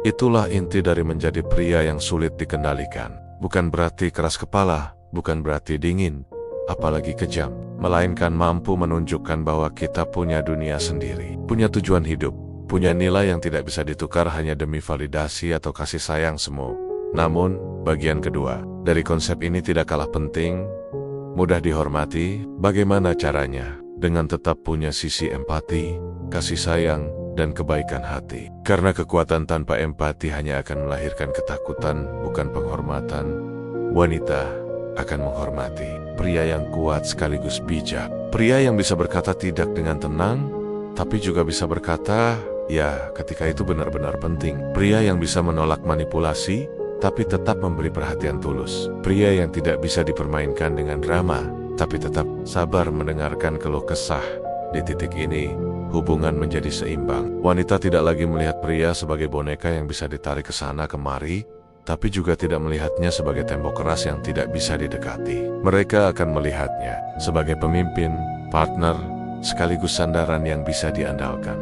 Speaker 1: Itulah inti dari menjadi pria yang sulit dikendalikan. Bukan berarti keras kepala, bukan berarti dingin, apalagi kejam, melainkan mampu menunjukkan bahwa kita punya dunia sendiri, punya tujuan hidup, punya nilai yang tidak bisa ditukar hanya demi validasi atau kasih sayang semu. Namun, bagian kedua dari konsep ini tidak kalah penting, mudah dihormati. Bagaimana caranya? Dengan tetap punya sisi empati, kasih sayang, dan kebaikan hati. Karena kekuatan tanpa empati hanya akan melahirkan ketakutan, bukan penghormatan. Wanita akan menghormati pria yang kuat sekaligus bijak. Pria yang bisa berkata tidak dengan tenang, tapi juga bisa berkata ya ketika itu benar-benar penting. Pria yang bisa menolak manipulasi, tapi tetap memberi perhatian tulus. Pria yang tidak bisa dipermainkan dengan drama, tapi tetap sabar mendengarkan keluh kesah. Di titik ini, hubungan menjadi seimbang. Wanita tidak lagi melihat pria sebagai boneka yang bisa ditarik ke sana kemari, tapi juga tidak melihatnya sebagai tembok keras yang tidak bisa didekati. Mereka akan melihatnya sebagai pemimpin, partner, sekaligus sandaran yang bisa diandalkan.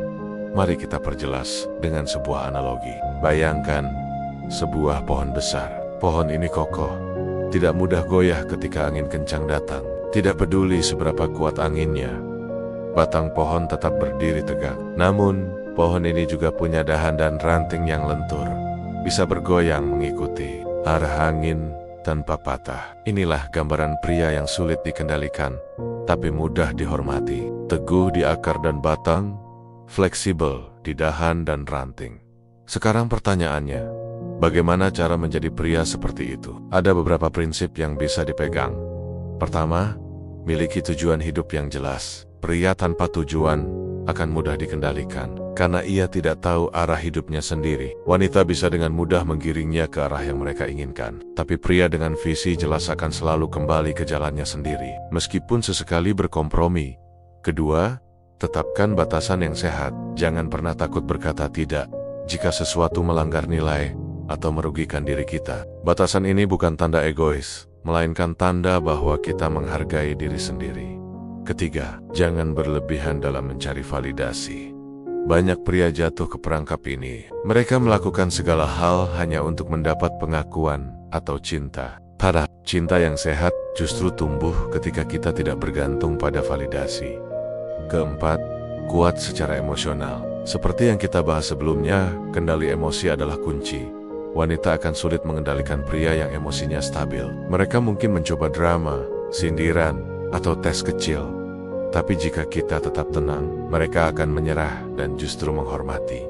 Speaker 1: Mari kita perjelas dengan sebuah analogi. Bayangkan sebuah pohon besar. Pohon ini kokoh, tidak mudah goyah ketika angin kencang datang. Tidak peduli seberapa kuat anginnya, batang pohon tetap berdiri tegak. Namun, pohon ini juga punya dahan dan ranting yang lentur, bisa bergoyang mengikuti arah angin tanpa patah. Inilah gambaran pria yang sulit dikendalikan, tapi mudah dihormati. Teguh di akar dan batang, fleksibel di dahan dan ranting. Sekarang pertanyaannya, bagaimana cara menjadi pria seperti itu? Ada beberapa prinsip yang bisa dipegang. Pertama, miliki tujuan hidup yang jelas. Pria tanpa tujuan akan mudah dikendalikan, karena ia tidak tahu arah hidupnya sendiri. Wanita bisa dengan mudah menggiringnya ke arah yang mereka inginkan, tapi pria dengan visi jelas akan selalu kembali ke jalannya sendiri, meskipun sesekali berkompromi. Kedua, tetapkan batasan yang sehat. Jangan pernah takut berkata tidak jika sesuatu melanggar nilai atau merugikan diri kita. Batasan ini bukan tanda egois, melainkan tanda bahwa kita menghargai diri sendiri. Ketiga, jangan berlebihan dalam mencari validasi. Banyak pria jatuh ke perangkap ini. Mereka melakukan segala hal hanya untuk mendapat pengakuan atau cinta. Padahal cinta yang sehat justru tumbuh ketika kita tidak bergantung pada validasi. Keempat, kuat secara emosional. Seperti yang kita bahas sebelumnya, kendali emosi adalah kunci. Wanita akan sulit mengendalikan pria yang emosinya stabil. Mereka mungkin mencoba drama, sindiran, atau tes kecil. Tapi jika kita tetap tenang, mereka akan menyerah dan justru menghormati.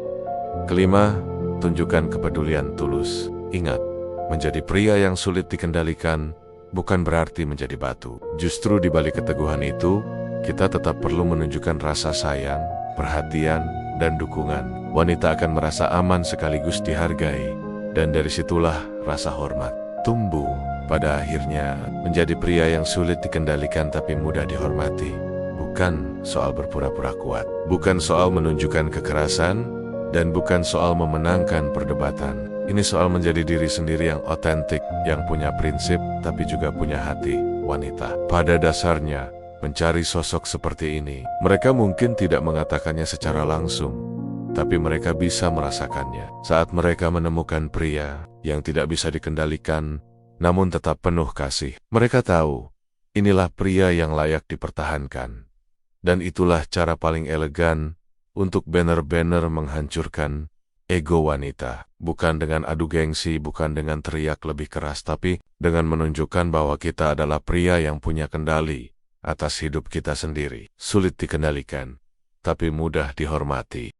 Speaker 1: Kelima, tunjukkan kepedulian tulus. Ingat, menjadi pria yang sulit dikendalikan bukan berarti menjadi batu. Justru di balik keteguhan itu, kita tetap perlu menunjukkan rasa sayang, perhatian, dan dukungan. Wanita akan merasa aman sekaligus dihargai, dan dari situlah rasa hormat tumbuh. Pada akhirnya, menjadi pria yang sulit dikendalikan tapi mudah dihormati. Bukan soal berpura-pura kuat, bukan soal menunjukkan kekerasan, dan bukan soal memenangkan perdebatan. Ini soal menjadi diri sendiri yang otentik, yang punya prinsip, tapi juga punya hati. Wanita, pada dasarnya, mencari sosok seperti ini. Mereka mungkin tidak mengatakannya secara langsung, tapi mereka bisa merasakannya. Saat mereka menemukan pria yang tidak bisa dikendalikan, namun tetap penuh kasih. Mereka tahu, inilah pria yang layak dipertahankan. Dan itulah cara paling elegan untuk benar-benar menghancurkan ego wanita. Bukan dengan adu gengsi, bukan dengan teriak lebih keras, tapi dengan menunjukkan bahwa kita adalah pria yang punya kendali atas hidup kita sendiri. Sulit dikendalikan, tapi mudah dihormati.